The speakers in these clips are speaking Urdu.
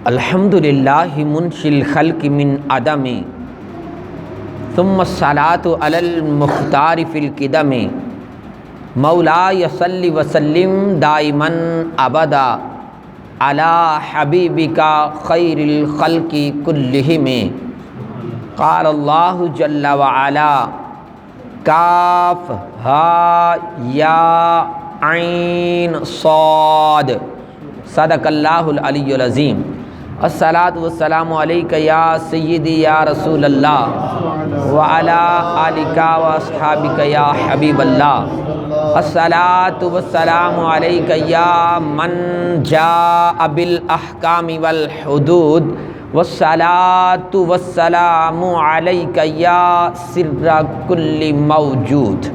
الحمدللہ منشی الخلق من عدم ثم الصلاۃ علی المختار فی القدم مولاي صل وسلم دائما ابدا علی حبیبک خیر الخلق کلہم قال اللہ جل وعلا کاف ہا یا عین صاد صدق اللہ العلی العظیم۔ الصلاۃ والسلام علیک یا سیدی یا رسول اللہ وعلی آلک واصحابک یا حبیب اللہ۔ الصلاۃ والسلام علیک یا من جاء بالاحکام والحدود والصلاۃ والسلام علیک یا سر کل موجود۔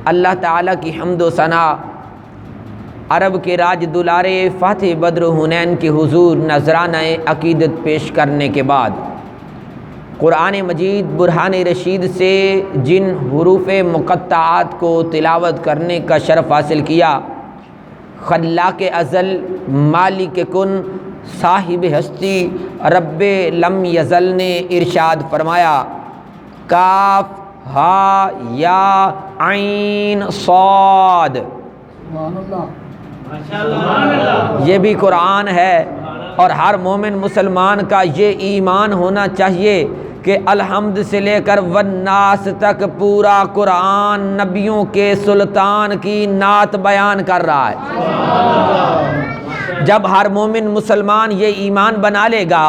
اللہ تعالیٰ کی حمد و ثنا، عرب کے راج دلارے فاتح بدر حنین کے حضور نذرانہ عقیدت پیش کرنے کے بعد قرآن مجید برہان رشید سے جن حروف مقطعات کو تلاوت کرنے کا شرف حاصل کیا، خلاق ازل مالک کن صاحب ہستی رب لم یزل نے ارشاد فرمایا کاف ہا یا عین صاد۔ یہ بھی قرآن ہے، اور ہر مومن مسلمان کا یہ ایمان ہونا چاہیے کہ الحمد سے لے کر والناس تک پورا قرآن نبیوں کے سلطان کی نعت بیان کر رہا ہے۔ جب ہر مومن مسلمان یہ ایمان بنا لے گا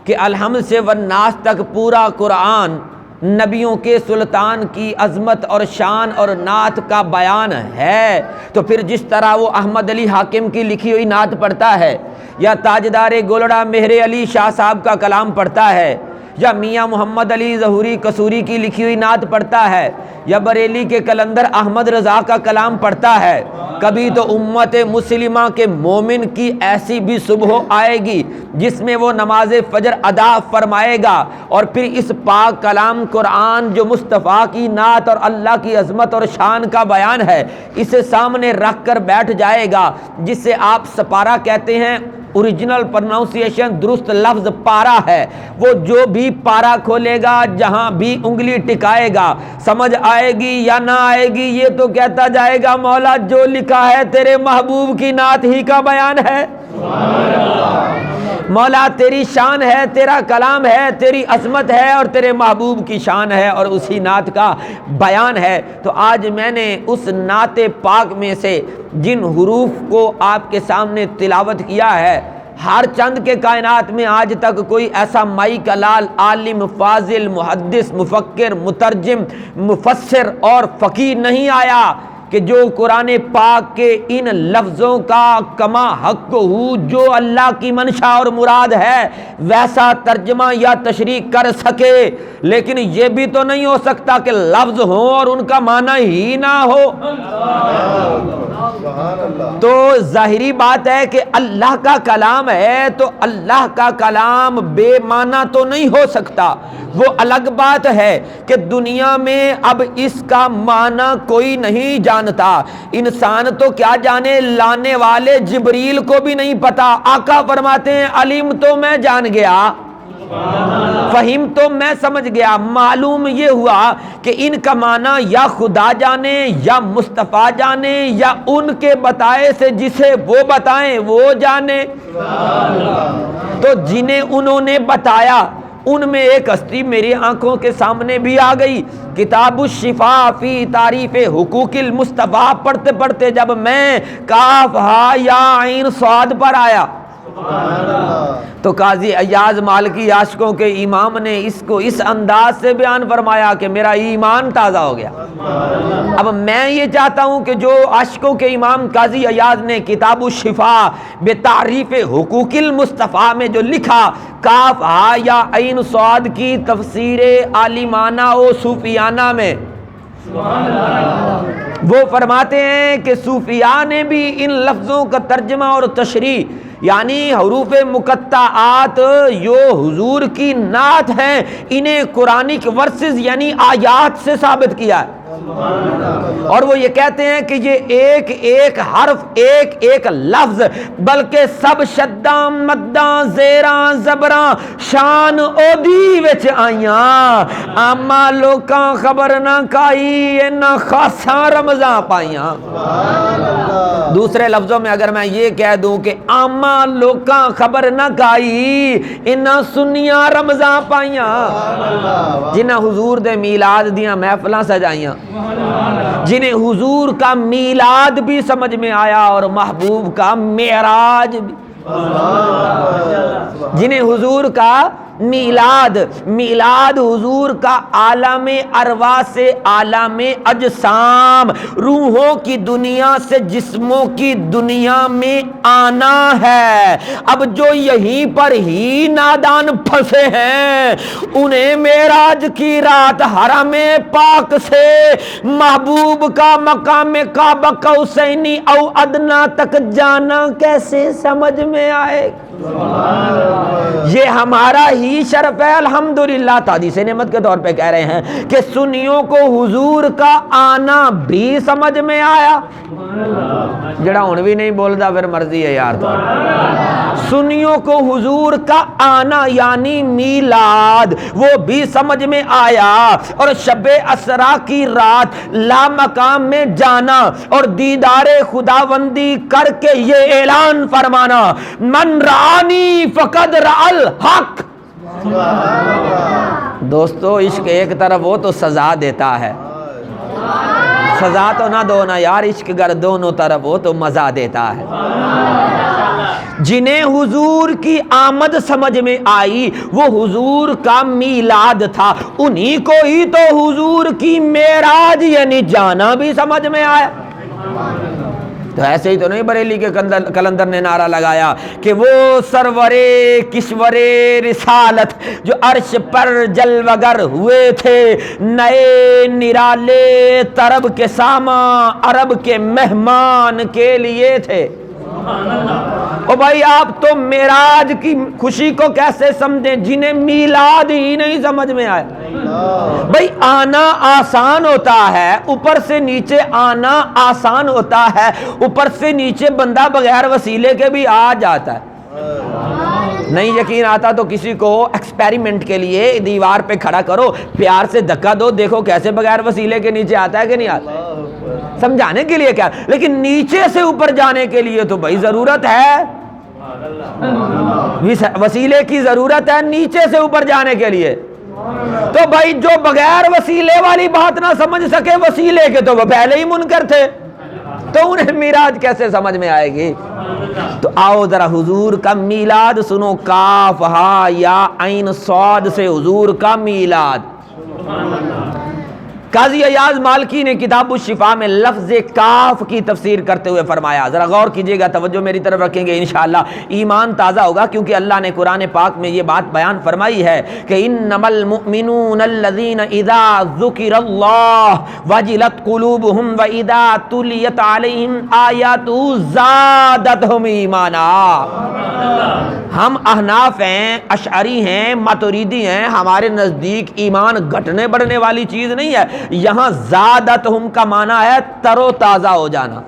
کہ الحمد سے والناس تک پورا قرآن نبیوں کے سلطان کی عظمت اور شان اور نعت کا بیان ہے، تو پھر جس طرح وہ احمد علی حاکم کی لکھی ہوئی نعت پڑھتا ہے، یا تاجدار گولڑا مہر علی شاہ صاحب کا کلام پڑھتا ہے، یا میاں محمد علی ظہوری قصوری کی لکھی ہوئی نعت پڑھتا ہے، یا بریلی کے قلندر احمد رضا کا کلام پڑھتا ہے، کبھی تو امت مسلمہ کے مومن کی ایسی بھی صبح آئے گی جس میں وہ نماز فجر ادا فرمائے گا، اور پھر اس پاک کلام قرآن جو مصطفیٰ کی نعت اور اللہ کی عظمت اور شان کا بیان ہے، اسے سامنے رکھ کر بیٹھ جائے گا، جسے آپ سپارہ کہتے ہیں۔ اوریجنل پروننسیشن درست لفظ پارا ہے۔ وہ جو بھی پارا کھولے گا، جہاں بھی انگلی ٹکائے گا، سمجھ آئے گی یا نہ آئے گی یہ تو کہتا جائے گا مولا جو لکھا ہے تیرے محبوب کی نعت ہی کا بیان ہے۔ مولا تیری شان ہے، تیرا کلام ہے، تیری عظمت ہے، اور تیرے محبوب کی شان ہے اور اسی نعت کا بیان ہے۔ تو آج میں نے اس نعت پاک میں سے جن حروف کو آپ کے سامنے تلاوت کیا ہے، ہر چند کے کائنات میں آج تک کوئی ایسا مائی کلال عالم فاضل محدث مفکر مترجم مفسر اور فقیہ نہیں آیا کہ جو قرآن پاک کے ان لفظوں کا کما حق ہو جو اللہ کی منشا اور مراد ہے ویسا ترجمہ یا تشریح کر سکے، لیکن یہ بھی تو نہیں ہو سکتا کہ لفظ ہوں اور ان کا معنی ہی نہ ہو۔ تو ظاہری بات ہے کہ اللہ کا کلام ہے تو اللہ کا کلام بے معنی تو نہیں ہو سکتا۔ وہ الگ بات ہے کہ دنیا میں اب اس کا معنی کوئی نہیں جانتا، انسان تو کیا جانے، لانے والے جبریل کو بھی نہیں پتا۔ آقا فرماتے ہیں علم تو میں جان گیا، فہم تو میں سمجھ گیا، معلوم یہ ہوا کہ ان کا معنی یا خدا جانے یا مصطفیٰ جانے یا ان کے بتائے سے جسے وہ بتائیں وہ جانے۔ تو جنہیں انہوں نے بتایا ان میں ایک ہستی میری آنکھوں کے سامنے بھی آ گئی۔ کتاب الشفاء فی تعریف حقوق المصطفیٰ پڑھتے پڑھتے جب میں کاف ہا یا عین صاد پر آیا تو قاضی ایاز مالکی عاشقوں کے امام نے اس کو اس انداز سے بیان فرمایا کہ میرا ایمان تازہ ہو گیا۔ اب میں یہ چاہتا ہوں کہ جو عاشقوں کے امام قاضی ایاز نے کتاب الشفاء بتعریف حقوق المصطفیٰ میں جو لکھا کاف ہا یا عین صاد کی تفسیر عالمانہ و صوفیانہ میں، وہ فرماتے ہیں کہ صوفیاء نے بھی ان لفظوں کا ترجمہ اور تشریح یعنی حروف مقطعات جو حضور کی نعت ہیں انہیں قرآنک ورسز یعنی آیات سے ثابت کیا ہے۔ اور وہ یہ کہتے ہیں کہ یہ ایک ایک حرف، ایک ایک لفظ، بلکہ سب شداں مداں زیراں زبراں شان اودی وچ آئیاں، آما لوکاں خبر نہ کائی انہاں خاصاں رمضاں پائیاں۔ دوسرے لفظوں میں اگر میں یہ کہہ دوں کہ آما لوکاں خبر نہ کائی انہاں سنیاں رمضاں پائیاں، جنہاں حضور دے میلاد دیاں محفلاں سجائیاں، جنہیں حضور کا میلاد بھی سمجھ میں آیا اور محبوب کا معراج بھی، جنہیں حضور کا میلاد حضور کا عالم ارواح سے عالم اجسام، روحوں کی دنیا سے جسموں کی دنیا میں آنا ہے۔ اب جو یہیں پر ہی نادان پھنسے ہیں انہیں معراج کی رات حرم پاک سے محبوب کا مقام کعبہ قوسینی او ادنا تک جانا کیسے سمجھ میں آئے؟ یہ ہمارا ہی شرف ہے الحمدللہ۔ تحدیث نعمت کے طور پہ کہہ رہے ہیں کہ سنیوں کو حضور کا آنا بھی سمجھ میں آیا، جڑا ہن بھی نہیں بولدا پھر مرضی ہے یار تو۔ سنیوں کو حضور کا آنا یعنی میلاد وہ بھی سمجھ میں آیا، اور شب اسرا کی رات لامقام میں جانا اور دیدار خداوندی کر کے یہ اعلان فرمانا من رانی فقد رأى الحق۔ دوستو عشق ایک طرف ہو تو سزا دیتا ہے، سزا تو نہ دو نا یار، عشق گر دونوں طرف ہو تو مزہ دیتا ہے۔ جنہیں حضور کی آمد سمجھ میں آئی وہ حضور کا میلاد تھا، انہی کو ہی تو حضور کی معراج یعنی جانا بھی سمجھ میں آیا۔ تو ایسے ہی تو نہیں بریلی کے کلندر نے نعرہ لگایا کہ وہ سرور کشور رسالت جو عرش پر جلوگر ہوئے تھے، نئے نرالے طرب کے ساما عرب کے مہمان کے لیے تھے۔ او بھائی آپ تو معراج کی خوشی کو کیسے سمجھیں جنہیں میلاد ہی نہیں سمجھ میں آئے؟ بھائی آنا آسان ہوتا ہے، اوپر سے نیچے آنا آسان ہوتا ہے، اوپر سے نیچے بندہ بغیر وسیلے کے بھی آ جاتا ہے۔ نہیں یقین آتا تو کسی کو ایکسپیریمنٹ کے لیے دیوار پہ کھڑا کرو، پیار سے دھکا دو، دیکھو کیسے بغیر وسیلے کے نیچے آتا ہے کہ نہیں آتا۔ سمجھانے کے لیے کیا، لیکن نیچے سے اوپر جانے کے لیے تو بھائی ضرورت ہے، وسیلے کی ضرورت ہے نیچے سے اوپر جانے کے لیے۔ تو بھائی جو بغیر وسیلے والی بات نہ سمجھ سکے وسیلے کے تو وہ پہلے ہی منکر تھے، تو انہیں میراج کیسے سمجھ میں آئے گی؟ تو آؤ ذرا حضور کا میلاد سنو، کاف ہا یا عین صاد سے حضور کا میلاد۔ قاضی ایاز مالکی نے کتاب الشفا میں لفظ کاف کی تفسیر کرتے ہوئے فرمایا، ذرا غور کیجئے گا، توجہ میری طرف رکھیں گے، انشاءاللہ ایمان تازہ ہوگا، کیونکہ اللہ نے قرآن پاک میں یہ بات بیان فرمائی ہے کہ انما المؤمنون الذین اذا ذکر اللہ وجلت قلوبہم واذا تلیت علیہم آیاتہ زادتہم ایمانا۔ ہم احناف ہیں، اشعری ہیں، ماتریدی ہیں، ہمارے نزدیک ایمان گھٹنے بڑھنے والی چیز نہیں ہے، یہاں زادتہم کا معنی ہے تر و تازہ ہو جانا،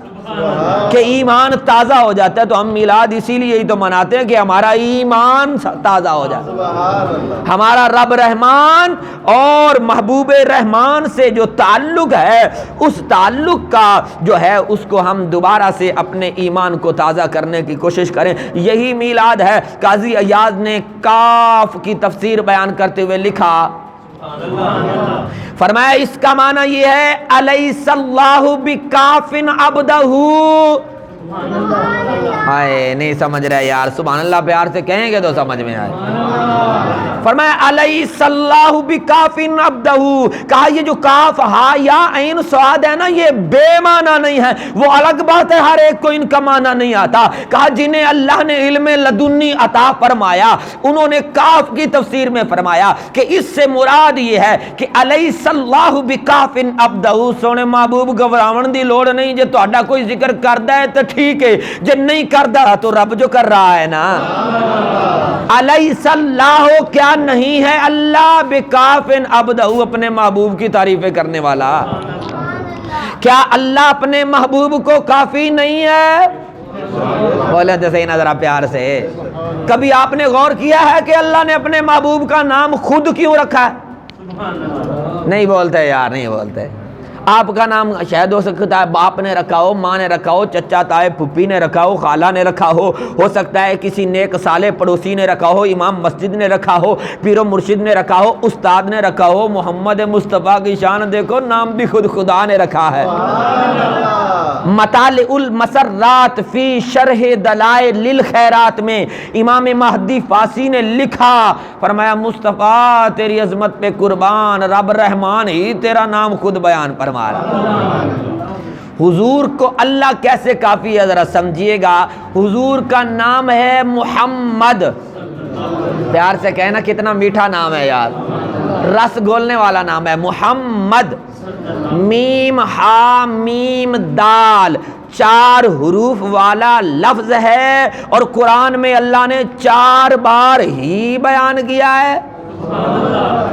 کہ ایمان تازہ ہو جاتا ہے۔ تو ہم میلاد اسی لیے ہی تو مناتے ہیں کہ ہمارا ایمان تازہ ہو جائے، ہمارا رب رحمان اور محبوب رحمان سے جو تعلق ہے اس تعلق کا جو ہے اس کو ہم دوبارہ سے اپنے ایمان کو تازہ کرنے کی کوشش کریں، یہی میلاد ہے۔ قاضی ایاز نے کاف کی تفسیر بیان کرتے ہوئے لکھا، فرمایا اس کا معنی یہ ہے الیس اللہ بکاف عبدہ۔ آئے نہیں سمجھ رہے یار، سبحان اللہ پیار سے کہیں گے تو سمجھ میں آئے۔ فرمایا الیس اللہ بکاف عبدہ، کہا یہ جو کاف ہا یا عین صاد ہے نا یہ بے معنی نہیں ہے، وہ الگ بات ہے، ہر ایک کو ان کا معنی نہیں آتا۔ کہا جنہیں اللہ نے علم لدنی عطا فرمایا انہوں نے کاف کی تفسیر میں فرمایا کہ اس سے مراد یہ ہے کہ الیس اللہ بکاف عبدہ، سونے محبوب گھبراون دی لوڑ نہیں، جے تہاڈا کوئی ذکر کردا ہے تو ٹھیک ہے، جے نہیں کردا تو رب جو کر رہا ہے نا۔ الیس اللہ، کیا نہیں ہے اللہ بکاف عبدہ، اپنے محبوب کی تعریفیں کرنے والا۔ کیا اللہ اپنے محبوب کو کافی نہیں ہے؟ بولے تو صحیح نا ذرا پیار سے. کبھی آپ نے غور کیا ہے کہ اللہ نے اپنے محبوب کا نام خود کیوں رکھا ہے؟ نہیں بولتے یار، نہیں بولتے. آپ کا نام شاید ہو سکتا ہے باپ نے رکھا ہو، ماں نے رکھا ہو، چچا تائے پھپھی نے رکھا ہو، خالہ نے رکھا ہو سکتا ہے کسی نیک صالح پڑوسی نے رکھا ہو، امام مسجد نے رکھا ہو، پیر و مرشد نے رکھا ہو، استاد نے رکھا ہو. محمد مصطفیٰ کی شان دیکھو، نام بھی خود خدا نے رکھا ہے. مطالع المسرات فی شرح دلائل الخیرات میں امام مہدی فاسی نے لکھا، فرمایا مصطفیٰ تیری عظمت پہ قربان، رب رحمان ہی تیرا نام خود بیان فرما رہا. حضور کو اللہ کیسے کافی ہے ذرا سمجھیے گا. حضور کا نام ہے محمد. پیار سے کہنا کتنا میٹھا نام ہے یار، رس گولنے والا نام ہے محمد. میم ہا میم دال 4 حروف والا لفظ ہے، اور قرآن میں اللہ نے 4 بار ہی بیان کیا ہے.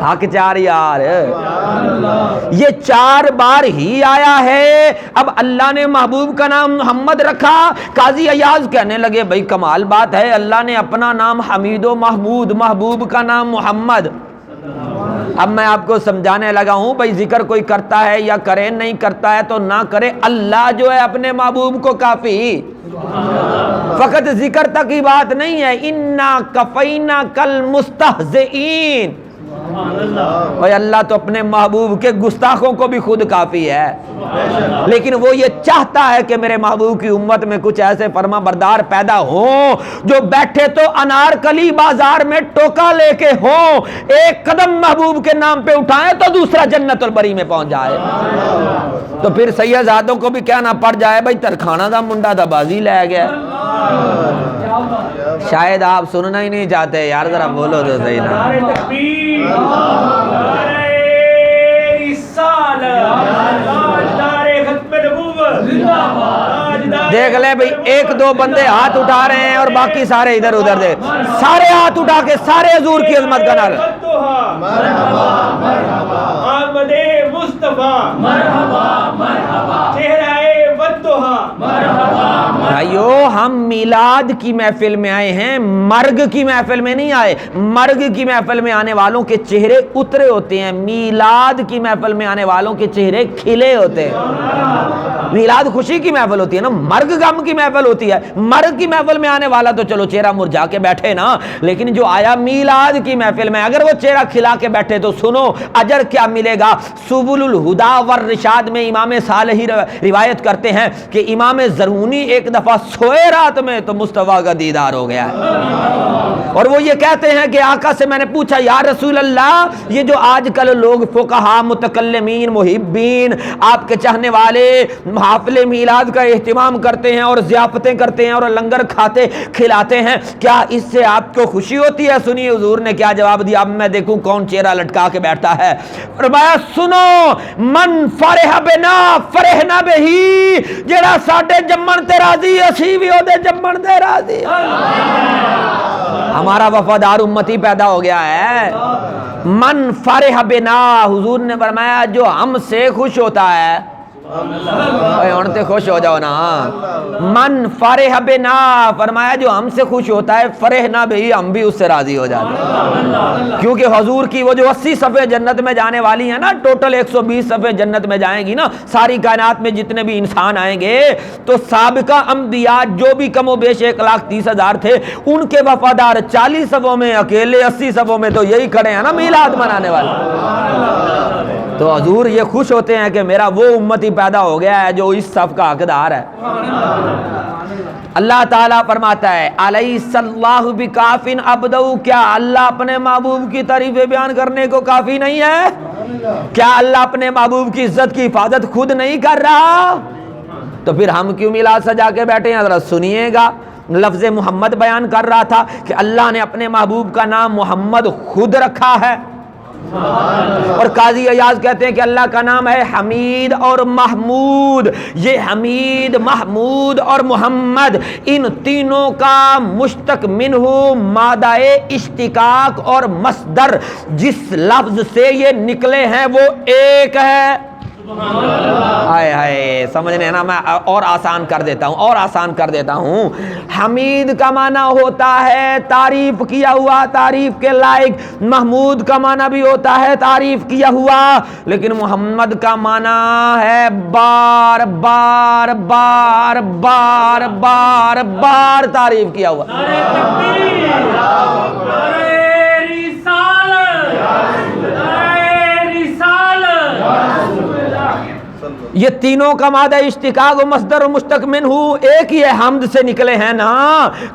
حق 4 یار، یہ 4 بار ہی آیا ہے. اب اللہ نے محبوب کا نام محمد رکھا. قاضی ایاز کہنے لگے بھائی کمال بات ہے، اللہ نے اپنا نام حمید و محمود، محبوب کا نام محمد. اب میں آپ کو سمجھانے لگا ہوں بھائی ذکر کوئی کرتا ہے یا کرے، نہیں کرتا ہے تو نہ کرے، اللہ جو ہے اپنے محبوب کو کافی. فقط ذکر تک ہی بات نہیں ہے. انا کفینا کل مستہزئین، اور اللہ تو اپنے محبوب کے گستاخوں کو بھی خود کافی ہے. لیکن وہ یہ چاہتا ہے کہ میرے محبوب کی امت میں کچھ ایسے فرما بردار پیدا ہوں جو بیٹھے تو انارکلی بازار میں ٹوکا لے کے ہوں، ایک قدم محبوب کے نام پہ اٹھائیں تو دوسرا جنت البری میں پہنچ جائے. تو پھر سیدزادوں کو بھی کہنا پڑ جائے بھائی ترکھانہ دا منڈا دا بازی لے گیا. شاید آپ سننا ہی نہیں چاہتے یار، ذرا بولو تو صحیح نا. دیکھ لے بھئی 1-2 بندے ہاتھ اٹھا رہے ہیں اور باقی سارے ادھر ادھر دے، سارے ہاتھ اٹھا کے سارے حضور کی عظمت کا نعرہ. مرحبا مرحبا آمد مصطفیٰ، مرحبا مرحبا چہرہ والضحیٰ، مرحبا. بھائیو ہم میلاد کی محفل میں آئے ہیں، مرگ کی محفل میں نہیں آئے. مرگ کی محفل میں آنے والوں کے چہرے اترے ہوتے ہیں، میلاد کی محفل میں آنے والوں کے چہرے کھلے ہوتے ہیں. میلاد خوشی کی محفل ہوتی ہے نا، مرگ غم کی محفل ہوتی ہے. مرگ کی محفل میں آنے والا تو چلو چہرہ مرجھا کے بیٹھے نا، لیکن جو آیا میلاد کی محفل میں اگر وہ چہرہ کھلا کے بیٹھے تو سنو اجر کیا ملے گا. سبل الہدا والرشاد میں امام صالحی روایت کرتے ہیں کہ امام زرونی ایک دفعہ سوئے رات میں تو مصطفیٰ کا دیدار ہو گیا ہے، اور وہ یہ کہتے ہیں کہ آقا سے میں نے پوچھا یا رسول اللہ، یہ جو آج کل لوگ فقہا متکلمین محبین آپ کے چاہنے والے حافل میلاد کا اہتمام کرتے ہیں اور ضیافتیں کرتے ہیں اور لنگر کھاتے کھلاتے ہیں، کیا اس سے آپ کو خوشی ہوتی ہے؟ سنیے حضور نے کیا جواب دیا. اب میں دیکھوں کون چہرہ لٹکا کے بیٹھتا ہے. فرمایا سنو، من فرح بنا فرحنا بہی، جڑا ساڈے جمن تے راضی اسی بھی اودے جمن تے راضی. ہمارا وفادار امتی پیدا ہو گیا ہے. من فرح بنا، حضور نے فرمایا جو ہم سے خوش ہوتا ہے. تے خوش ہو جاؤ نا. من فرح بنا، فرمایا جو ہم سے خوش ہوتا ہے، فرح نہ بھی ہم بھی اس سے راضی ہو جاتے ہیں. کیونکہ حضور کی وہ جو 80 صفحے جنت میں جانے والی ہیں نا، ٹوٹل 120 صفحے جنت میں جائیں گی نا، ساری کائنات میں جتنے بھی انسان آئیں گے تو سابقہ انبیاء جو بھی کم و بیش 1,30,000 تھے، ان کے وفادار 40 صفوں میں اکیلے 80 صفوں میں تو یہی کھڑے ہیں نا میلاد منانے والے. تو حضور یہ خوش ہوتے ہیں کہ میرا وہ امتی پیدا ہو گیا ہے جو اس صف کا حقدار ہے. اللہ تعالیٰ فرماتا ہے الیس اللہ بکافٍ عبدہ، کیا اللہ اپنے محبوب کی تعریفیں بیان کرنے کو کافی نہیں ہے؟ کیا اللہ اپنے محبوب کی عزت کی حفاظت خود نہیں کر رہا؟ تو پھر ہم کیوں میلاد سجا کے بیٹھے ہیں؟ ذرا سنیے گا. لفظ محمد بیان کر رہا تھا کہ اللہ نے اپنے محبوب کا نام محمد خود رکھا ہے، اور قاضی ایاز کہتے ہیں کہ اللہ کا نام ہے حمید اور محمود. یہ حمید، محمود اور محمد، ان تینوں کا مشتق منہ مادہ اشتقاق اور مصدر جس لفظ سے یہ نکلے ہیں وہ ایک ہے. ہائے ہائے سمجھنے نا، میں اور آسان کر دیتا ہوں حمید کا معنی ہوتا ہے تعریف کیا ہوا، تعریف کے لائق. محمود کا معنی بھی ہوتا ہے تعریف کیا ہوا، لیکن محمد کا معنی ہے بار بار بار بار بار بار تعریف کیا ہوا. یہ تینوں کا مادہ اشتقاق و مصدر و مشتق منہ ایک ہی ہے، حمد سے نکلے ہیں نا.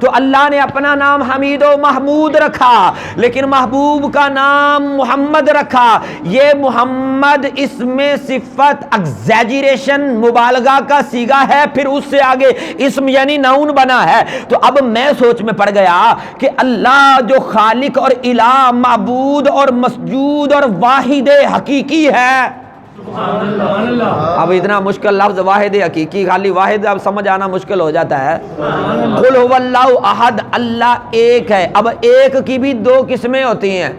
تو اللہ نے اپنا نام حمید و محمود رکھا، لیکن محبوب کا نام محمد رکھا. یہ محمد اس میں صفت ایگزیجریشن مبالغہ کا صیغہ ہے، پھر اس سے آگے اسم یعنی نون بنا ہے. تو اب میں سوچ میں پڑ گیا کہ اللہ جو خالق اور الہ، معبود اور مسجود اور واحد حقیقی ہے. اب اتنا مشکل لفظ واحد حقیقی، خالی واحد اب سمجھ آنا مشکل ہو جاتا ہے. قل هو اللہ احد، اللہ ایک ہے. اب ایک کی بھی دو قسمیں ہوتی ہیں،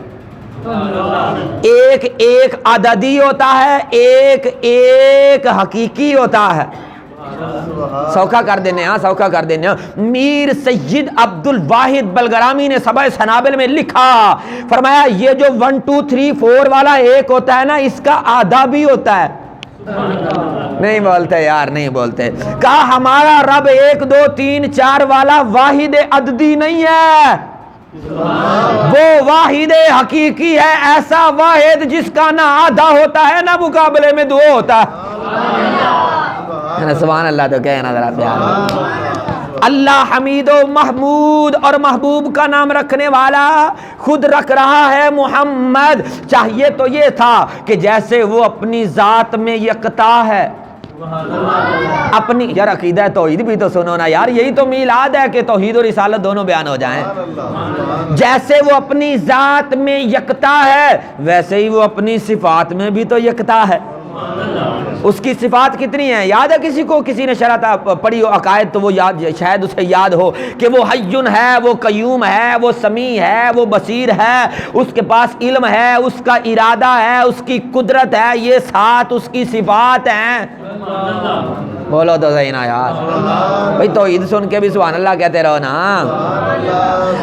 ایک ایک عددی ہوتا ہے، ایک ایک حقیقی ہوتا ہے. سوکھا کر دینے. میر سید عبد الواحد بلگرامی نے سبع سنابل میں لکھا، فرمایا یہ جو 1 2 3 4 والا ایک ہوتا ہے نا، اس کا آدھا بھی ہوتا ہے. نہیں بولتے یار، نہیں بولتے. کہا ہمارا رب 1 2 3 4 والا واحد عددی نہیں ہے، وہ واحد حقیقی ہے. ایسا واحد جس کا نہ آدھا ہوتا ہے نہ مقابلے میں دو ہوتا ہے. سبحان اللہ تو کہنا ذرا پیار. اللہ حمید و محمود اور محبوب کا نام رکھنے والا خود رکھ رہا ہے محمد. چاہیے تو یہ تھا کہ جیسے وہ اپنی ذات میں یکتا ہے، اپنی یار عقیدہ توحید بھی تو سنو نا یار، یہی تو میلاد ہے کہ توحید اور رسالت دونوں بیان ہو جائیں. جیسے وہ اپنی ذات میں یکتا ہے، ویسے ہی وہ اپنی صفات میں بھی تو یکتا ہے. اس کی صفات کتنی ہیں یاد ہے کسی کو؟ کسی نے شرح پڑھی ہو عقائد تو وہ یاد، شاید اسے یاد ہو کہ وہ حیٌ ہے، وہ قیوم ہے، وہ سمیع ہے، وہ بصیر ہے، اس کے پاس علم ہے، اس کا ارادہ ہے، اس کی قدرت ہے. یہ 7 اس کی صفات ہیں. بولو تو صحیح نا یار بھئی، توحید سن کے بھی سبحان اللہ کہتے رہو نا.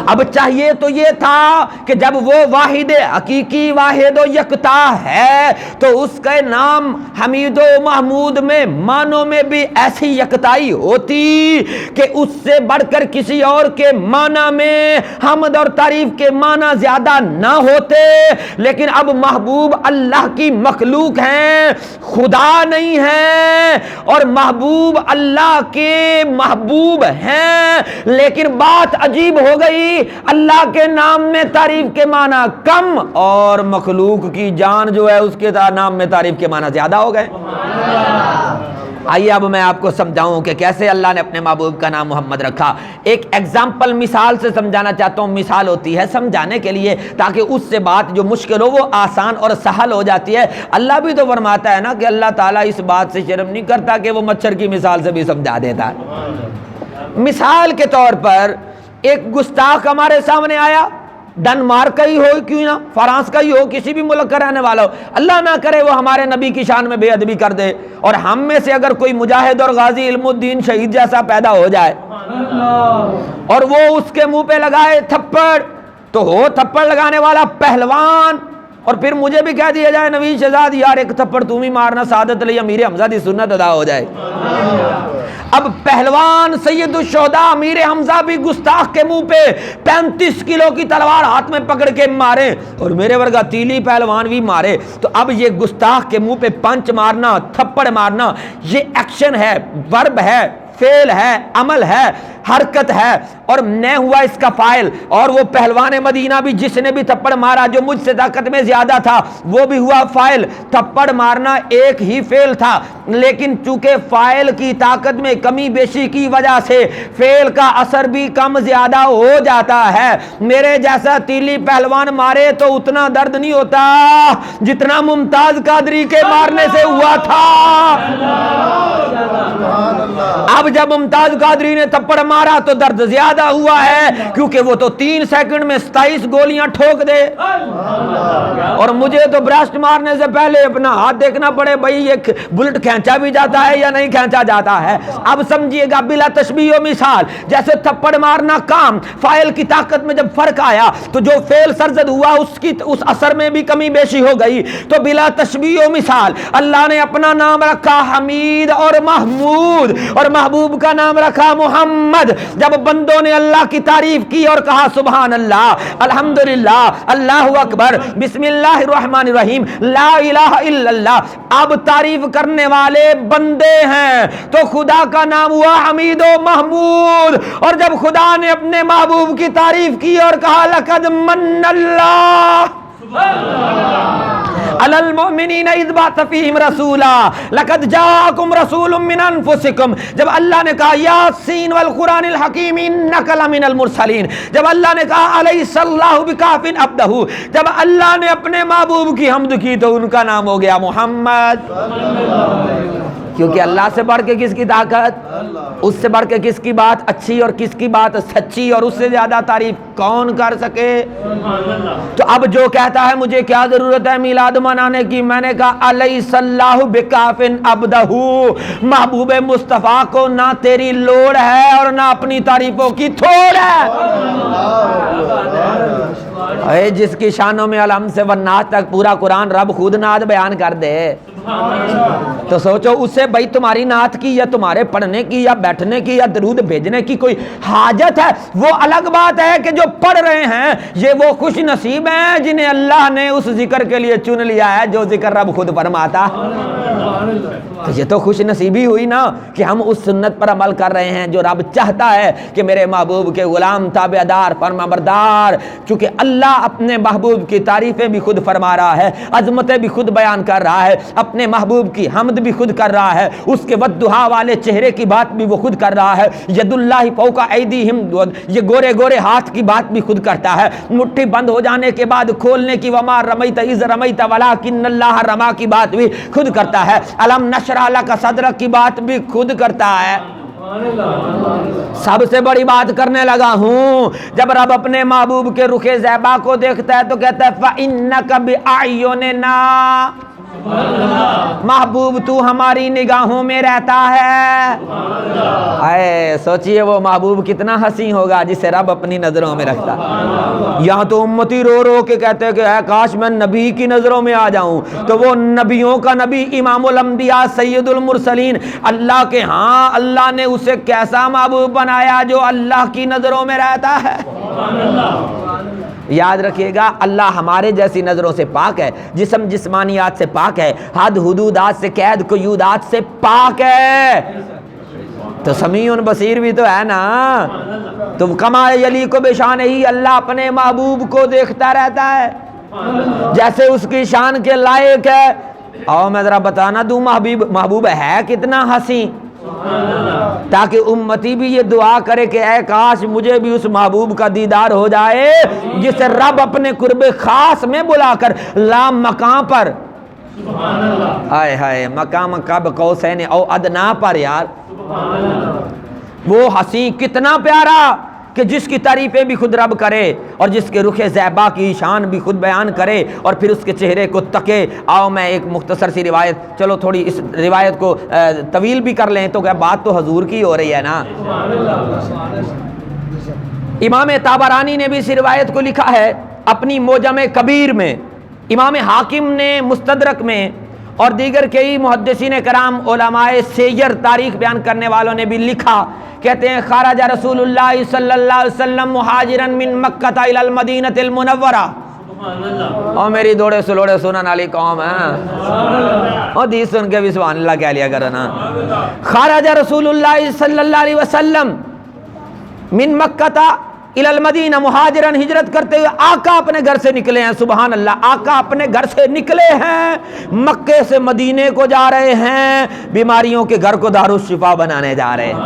اب چاہیے تو یہ تھا کہ جب وہ واحد حقیقی، واحد و یکتا ہے، تو اس کا نام حمید و محمود میں معنوں میں بھی ایسی یکتائی ہوتی کہ اس سے بڑھ کر کسی اور کے معنی میں حمد اور تعریف کے معنی زیادہ نہ ہوتے. لیکن اب محبوب اللہ کی مخلوق ہیں، خدا نہیں ہیں، اور محبوب اللہ کے محبوب ہیں. لیکن بات عجیب ہو گئی، اللہ کے نام میں تعریف کے معنی کم اور مخلوق کی جان جو ہے اس کے نام میں تعریف کے معنی زیادہ ہو گئے. آئیے اب میں آپ کو سمجھاؤں کہ کیسے اللہ نے اپنے محبوب کا نام محمد رکھا. ایک ایگزامپل مثال سے سمجھانا چاہتا ہوں. مثال ہوتی ہے سمجھانے کے لیے تاکہ اس سے بات جو مشکل ہو وہ آسان اور سہل ہو جاتی ہے. اللہ بھی تو فرماتا ہے نا کہ اللہ تعالیٰ اس بات سے شرم نہیں کرتا کہ وہ مچھر کی مثال سے بھی سمجھا دیتا ہے. مثال کے طور پر ایک گستاخ ہمارے سامنے آیا، ڈنمارک کا ہی ہو، کیوں نہ فرانس کا ہی ہو، کسی بھی ملک کا رہنے والا ہو، اللہ نہ کرے وہ ہمارے نبی کی شان میں بے ادبی کر دے، اور ہم میں سے اگر کوئی مجاہد اور غازی علم الدین شہید جیسا پیدا ہو جائے اور وہ اس کے منہ پہ لگائے تھپڑ، تو ہو تھپڑ لگانے والا پہلوان، اور پھر مجھے بھی کہہ دیا جائے نوید شہزاد یار ایک تھپڑ تم ہی مارنا، سعادت علی امیر حمزہ دی سنت ادا ہو جائے. اب پہلوان سید الشہداء امیر حمزہ بھی گستاخ کے منہ پہ 35 کلو کی تلوار ہاتھ میں پکڑ کے مارے، اور میرے ورگا تیلی پہلوان بھی مارے. تو اب یہ گستاخ کے منہ پہ پنچ مارنا، تھپڑ مارنا، یہ ایکشن ہے، ورب ہے، فعل ہے، عمل ہے، حرکت ہے، اور میں ہوا اس کا فاعل. اور وہ پہلوان مدینہ بھی جس نے بھی تھپڑ مارا جو مجھ سے طاقت میں زیادہ تھا وہ بھی ہوا فاعل. تھپڑ مارنا ایک ہی فعل تھا، لیکن چونکہ فاعل کی طاقت میں کمی بیشی کی وجہ سے فعل کا اثر بھی کم زیادہ ہو جاتا ہے. میرے جیسا تیلی پہلوان مارے تو اتنا درد نہیں ہوتا جتنا ممتاز قادری کے مارنے سے ہوا تھا. اب جب ممتاز قادری نے تھپڑ مارا تو درد زیادہ ہوا ہے، کیونکہ وہ تو 3 سیکنڈ میں 27 گولیاں ٹھوک دے، اور مجھے تو برسٹ مارنے سے پہلے اپنا ہاتھ دیکھنا پڑے بھائی یہ بلٹ کھینچا بھی جاتا ہے یا نہیں کھینچا جاتا ہے۔ اب سمجھیے گا بلا تشبیہ و مثال، جیسے تھپڑ مارنا کام فاعل کی طاقت میں جب فرق آیا تو جو فعل سرزد ہوا اس اثر میں بھی کمی بیشی ہو گئی، تو بلا تشبیہ و مثال اللہ نے اپنا نام رکھا حمید اور محمود، اور محبوب کا نام رکھا محمد۔ جب بندوں نے اللہ کی تعریف کی اور کہا سبحان اللہ، الحمدللہ، اللہ اکبر، بسم اللہ الرحمن الرحیم، لا الہ الا اللہ، اب تعریف کرنے والے بندے ہیں تو خدا کا نام ہوا حمید و محمود۔ اور جب خدا نے اپنے محبوب کی تعریف کی اور کہا لقد من اللہ علی المؤمنین اذ بعث فیہم رسولا لقد جاءکم رسول من انفسکم، جب اللہ نے کہا یاسین والقرآن الحکیم انک لمن المرسلین، جب اللہ نے کہا الیس اللہ بکاف عبدہ، جب اللہ نے اپنے محبوب کی حمد کی تو ان کا نام ہو گیا محمد۔ کیونکہ اللہ سے بڑھ کے کس کی طاقت، اس سے بڑھ کے کس کی بات اچھی اور کس کی بات سچی، اور اس سے زیادہ تعریف کون کر سکے؟ تو اب جو کہتا ہے مجھے کیا ضرورت ہے میلاد منانے کی، میں نے کہا الیس اللہ بکاف عبدہ، محبوب مصطفیٰ کو نہ تیری لوڑ ہے اور نہ اپنی تعریفوں کی تھوڑ ہے۔ اے جس کی شانوں میں الحم سے والناس تک پورا قرآن رب خود نعت بیان کر دے تو سوچو اس سے بھائی تمہاری نعت کی یا تمہارے پڑھنے کی یا بیٹھنے کی یا درود بھیجنے کی کوئی حاجت ہے؟ وہ الگ بات ہے کہ جو پڑھ رہے ہیں یہ وہ خوش نصیب ہیں جنہیں اللہ نے اس ذکر کے لیے چن لیا ہے جو ذکر رب خود فرماتا۔ تو یہ تو خوش نصیبی ہوئی نا کہ ہم اس سنت پر عمل کر رہے ہیں جو رب چاہتا ہے کہ میرے محبوب کے غلام تابعدار فرمانبردار، چونکہ اللہ اپنے محبوب کی تعریفیں بھی خود فرما رہا ہے، عظمتیں بھی خود بیان کر رہا ہے، اپنے محبوب کی حمد بھی خود کر رہا ہے، اس کے والضحیٰ والے چہرے کی بات بھی وہ خود کر رہا ہے، ید اللہ فوق ایدیہم، یہ گورے گورے ہاتھ کی بات بھی خود کرتا ہے، مٹھی بند ہو جانے کے بعد کھولنے کی وما رمیت اذ رمیت ولکن اللہ رما کی بات بھی خود کرتا ہے، الم نشرح لک صدرک کی بات بھی خود کرتا ہے۔ سب سے بڑی بات کرنے لگا ہوں، جب رب اپنے محبوب کے رخ زیبا کو دیکھتا ہے تو کہتا ہے فَإِنَّكَ بِأَعْيُنِنَا، محبوب تو ہماری نگاہوں میں رہتا ہے۔ اے سوچئے وہ محبوب کتنا حسین ہوگا جسے رب اپنی نظروں میں رکھتا۔ یہاں تو امتی رو رو کے کہتے ہیں کہ اے کاش میں نبی کی نظروں میں آ جاؤں، تو وہ نبیوں کا نبی امام الانبیاء سید المرسلین، اللہ کے ہاں اللہ نے اسے کیسا محبوب بنایا جو اللہ کی نظروں میں رہتا ہے۔ یاد رکھیے گا اللہ ہمارے جیسی نظروں سے پاک ہے، جسم جسمانیات سے پاک ہے، حد حدودات سے قید قیودات سے پاک ہے، تو سمیع بصیر بھی تو ہے نا۔ تم کما یلیق بشان ہی، اللہ اپنے محبوب کو دیکھتا رہتا ہے جیسے اس کی شان کے لائق ہے۔ اور میں ذرا بتانا دوں محبوب ہے کتنا حسین، تاکہ امتی بھی یہ دعا کرے کہ اے کاش مجھے بھی اس محبوب کا دیدار ہو جائے جسے رب اپنے قرب خاص میں بلا کر لا مقام پر، ہائے ہائے مقام قاب قوسین او ادنا پر، یار وہ حسین کتنا پیارا کہ جس کی تعریفیں بھی خود رب کرے اور جس کے رخ زیبا کی شان بھی خود بیان کرے اور پھر اس کے چہرے کو تکے۔ آؤ میں ایک مختصر سی روایت، چلو تھوڑی اس روایت کو طویل بھی کر لیں تو کہ بات تو حضور کی ہو رہی ہے نا۔ امام طبرانی نے بھی اس روایت کو لکھا ہے اپنی موجم کبیر میں، امام حاکم نے مستدرک میں، اور دیگر کئی محدثین کرام علماء سیر تاریخ بیان کرنے والوں نے بھی لکھا، کہتے ہیں خرج رسول اللہ صلی اللہ علیہ وسلم مہاجرا من مکہ الی المدینہ المنورہ۔ اور میری دوڑے سلوڑے سنن والی قوم ہے، اور حدیث سن کے بھی سبحان اللہ کہہ لیا کرو نا۔ خرج رسول اللہ صلی اللہ علیہ وسلم من مکہ الی المدینہ مہاجرن، ہجرت کرتے ہوئے آقا اپنے گھر سے نکلے ہیں، سبحان اللہ، آقا اپنے گھر سے نکلے ہیں، مکے سے مدینے کو جا رہے ہیں، بیماریوں کے گھر کو دارالشفا بنانے جا رہے ہیں۔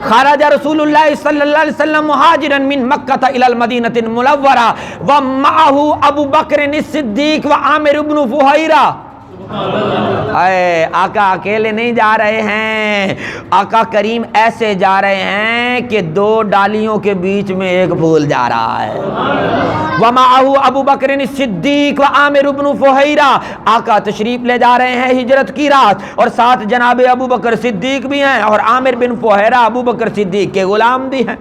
خرج رسول اللہ صلی اللہ علیہ وسلم مہاجرا من مکہ الی المدینہ المنورہ ومعہ ابو بکر الصدیق وعامر بن فہیرہ۔ اے آقا اکیلے نہیں جا رہے ہیں، آقا کریم ایسے جا رہے ہیں کہ دو ڈالیوں کے بیچ میں ایک پھول جا رہا ہے۔ وَمَعَهُ ابو بکر صدیق و عامر بن فہیرہ، آقا تشریف لے جا رہے ہیں ہجرت کی رات، اور ساتھ جناب ابو بکر صدیق بھی ہیں اور عامر بن فہیرہ ابو بکر صدیق کے غلام بھی ہیں۔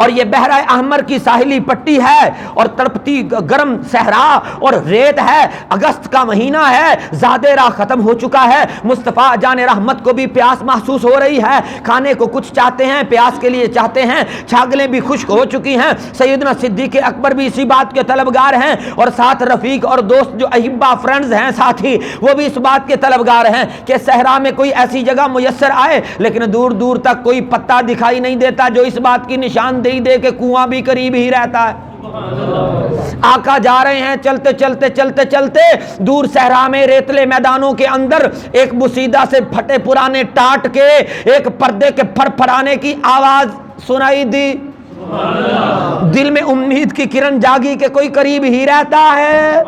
اور یہ بحرہ احمر کی ساحلی پٹی ہے اور تڑپتی گرم صحرا اور ریت ہے، اگست کا مہینہ ہے، زیادہ راہ ختم ہو چکا ہے، مصطفیٰ جان رحمت کو بھی پیاس محسوس ہو رہی ہے، کھانے کو کچھ چاہتے ہیں، پیاس کے لیے چاہتے ہیں، چھاگلیں بھی خشک ہو چکی ہیں۔ سیدنا صدیق اکبر بھی اسی بات کے طلبگار ہیں، اور ساتھ رفیق اور دوست جو احبا فرینڈز ہیں ساتھی، وہ بھی اس بات کے طلبگار ہیں کہ صحرا میں کوئی ایسی جگہ میسر آئے، لیکن دور دور تک کوئی پتا دکھائی نہیں دیتا جو اس بات کی نشاندہی دے کہ کنواں بھی قریب ہی رہتا ہے۔ آقا جا رہے ہیں، چلتے چلتے چلتے چلتے دور صحرا میں ریتلے میدانوں کے اندر ایک بسیدہ سے پھٹے پرانے ٹاٹ کے ایک پردے کے پھر پھرانے کی آواز سنائی دی۔ دل میں امید کی کرن جاگی کہ کوئی قریب ہی رہتا ہے۔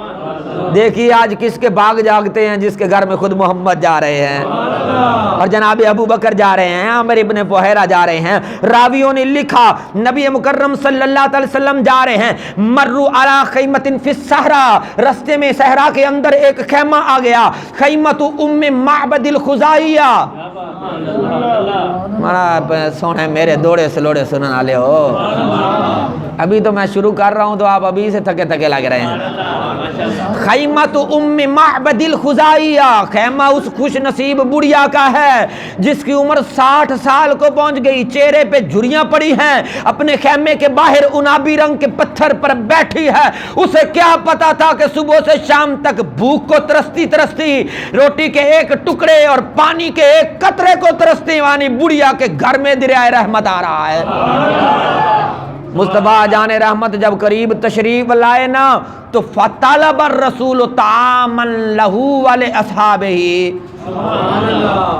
دیکھیے آج کس کے باغ جاگتے ہیں، جس کے گھر میں خود محمد جا رہے ہیں اور جناب ابو بکر جا رہے ہیں، عامر ابن فہیرہ جا رہے ہیں۔ راویوں نے لکھا نبی مکرم صلی اللہ علیہ وسلم جا رہے ہیں، مروا علی خیمۃ فی الصحرا، رستے میں صحرا کے اندر ایک خیمہ آ گیا، خیمۃ ام معبد الخزاعیہ۔ بڑا سونے میرے دوڑے سلوڑے سنن والے ہو، ابھی تو میں شروع کر رہا ہوں تو آپ ابھی سے تھکے تھکے لگ رہے ہیں۔ خیمۃ ام معبد الخزاعیہ، خیمہ اس خوش نصیب بڑھیا کا ہے جس کی عمر 60 سال کو پہنچ گئی، چہرے پہ جھریاں پڑی ہیں، اپنے خیمے کے باہر انابی رنگ کے پتھر پر بیٹھی ہے۔ اسے کیا پتا تھا کہ صبح سے شام تک بھوک کو ترستی ترستی، روٹی کے ایک ٹکڑے اور پانی کے ایک قطرے کو ترستی وانی بڑھیا کے گھر میں دریائے رحمت آ رہا ہے۔ مصطفیٰ جان رحمت جب قریب تشریف لائے نا تو فطلب الرسول طعاما له ولاصحابہ،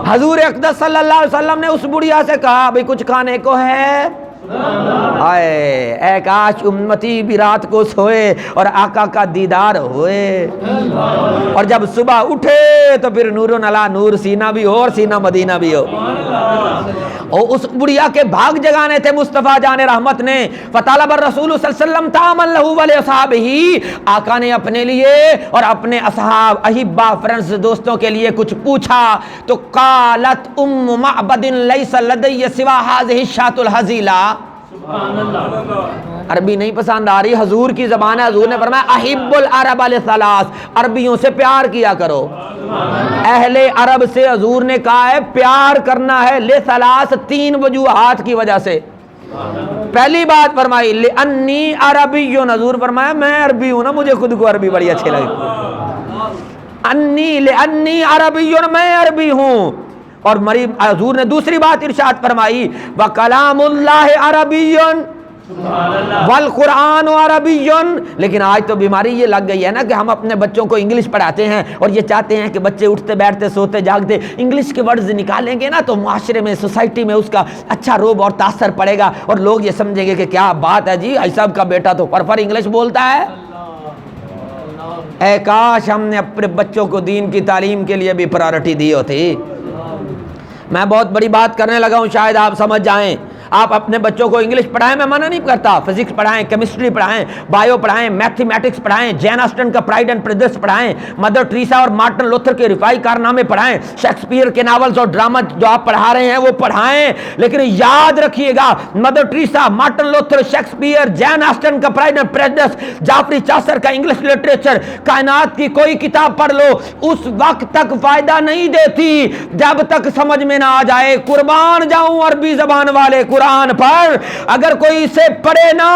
حضور اقدس صلی اللہ علیہ وسلم نے اس بڑھیا سے کہا بھئی کچھ کھانے کو ہے؟ اے کاش امتی بھی رات کو سوئے اور آقا کا دیدار ہوئے، اور جب صبح اٹھے تو پھر نور علی نور، سینہ بھی ہو اور سینہ مدینہ بھی ہو۔ اور اس بڑھیا کے بھاگ جگانے تھے مصطفیٰ جان رحمت نے۔ فطلب الرسول صلی اللہ علیہ وسلم طعاما له ولاصحابہ، آقا نے اپنے لیے اور اپنے اصحاب احبا فرینڈز دوستوں کے لیے کچھ پوچھا تو قالت ام معبد لیس لدی سوا هذه الشاة الحزیلہ۔ عربی نہیں پسند آ رہی، حضور کی زبان ہے، حضور نے فرمایا احب العرب لثلاث، عربیوں سے پیار کیا کرو۔ اہل عرب سے حضور نے کہا ہے پیار کرنا ہے، لثلاث، 3 وجوہات کی وجہ سے۔ پہلی بات فرمائی لانی عربی، حضور فرمایا میں عربی ہوں نا، مجھے خود کو عربی بڑی اچھی لگی، لانی عربی، میں عربی ہوں۔ اور حضور نے دوسری بات ارشاد فرمائی وَكَلَامُ اللَّهِ عَرَبِيٌّ وَالْقُرْآنُ عَرَبِيٌّ۔ لیکن آج تو بیماری یہ لگ گئی ہے نا کہ ہم اپنے بچوں کو انگلش پڑھاتے ہیں اور یہ چاہتے ہیں کہ بچے اٹھتے بیٹھتے سوتے جاگتے انگلش کے ورڈز نکالیں گے نا تو معاشرے میں، سوسائٹی میں اس کا اچھا روب اور تاثر پڑے گا اور لوگ یہ سمجھیں گے کہ کیا بات ہے جی، ایسا کا بیٹا تو پر انگلش بولتا ہے۔ اے کاش ہم نے اپنے بچوں کو دین کی تعلیم کے لیے بھی پرائرٹی دی ہوتی۔ میں بہت بڑی بات کرنے لگا ہوں، شاید آپ سمجھ جائیں۔ آپ اپنے بچوں کو انگلش پڑھائیں، میں منع نہیں کرتا، فزکس پڑھائیں، کیمسٹری پڑھائیں، بایو پڑھائیں، میتھمیٹکس پڑھائیں، جین آسٹن کا پرائڈ اینڈ پریجوڈیس پڑھائیں، مدر ٹریسا اور مارٹن لوتھر کے رفاعی کارنامے پڑھائیں، شیکسپیئر کے ناولز اور ڈرامہ جو آپ پڑھا رہے ہیں وہ پڑھائیں، لیکن یاد رکھیے گا Mother Teresa, Martin Luther, Shakespeare, Jane Austen کا Pride and Prejudice, Jafri Chaucer کا انگلش لٹریچر، کائنات کی کوئی کتاب پڑھ لو، اس وقت تک فائدہ نہیں دیتی جب تک سمجھ میں نہ آ جائے۔ قربان جاؤں عربی زبان والے قرآن پر، اگر کوئی اسے پڑھے نا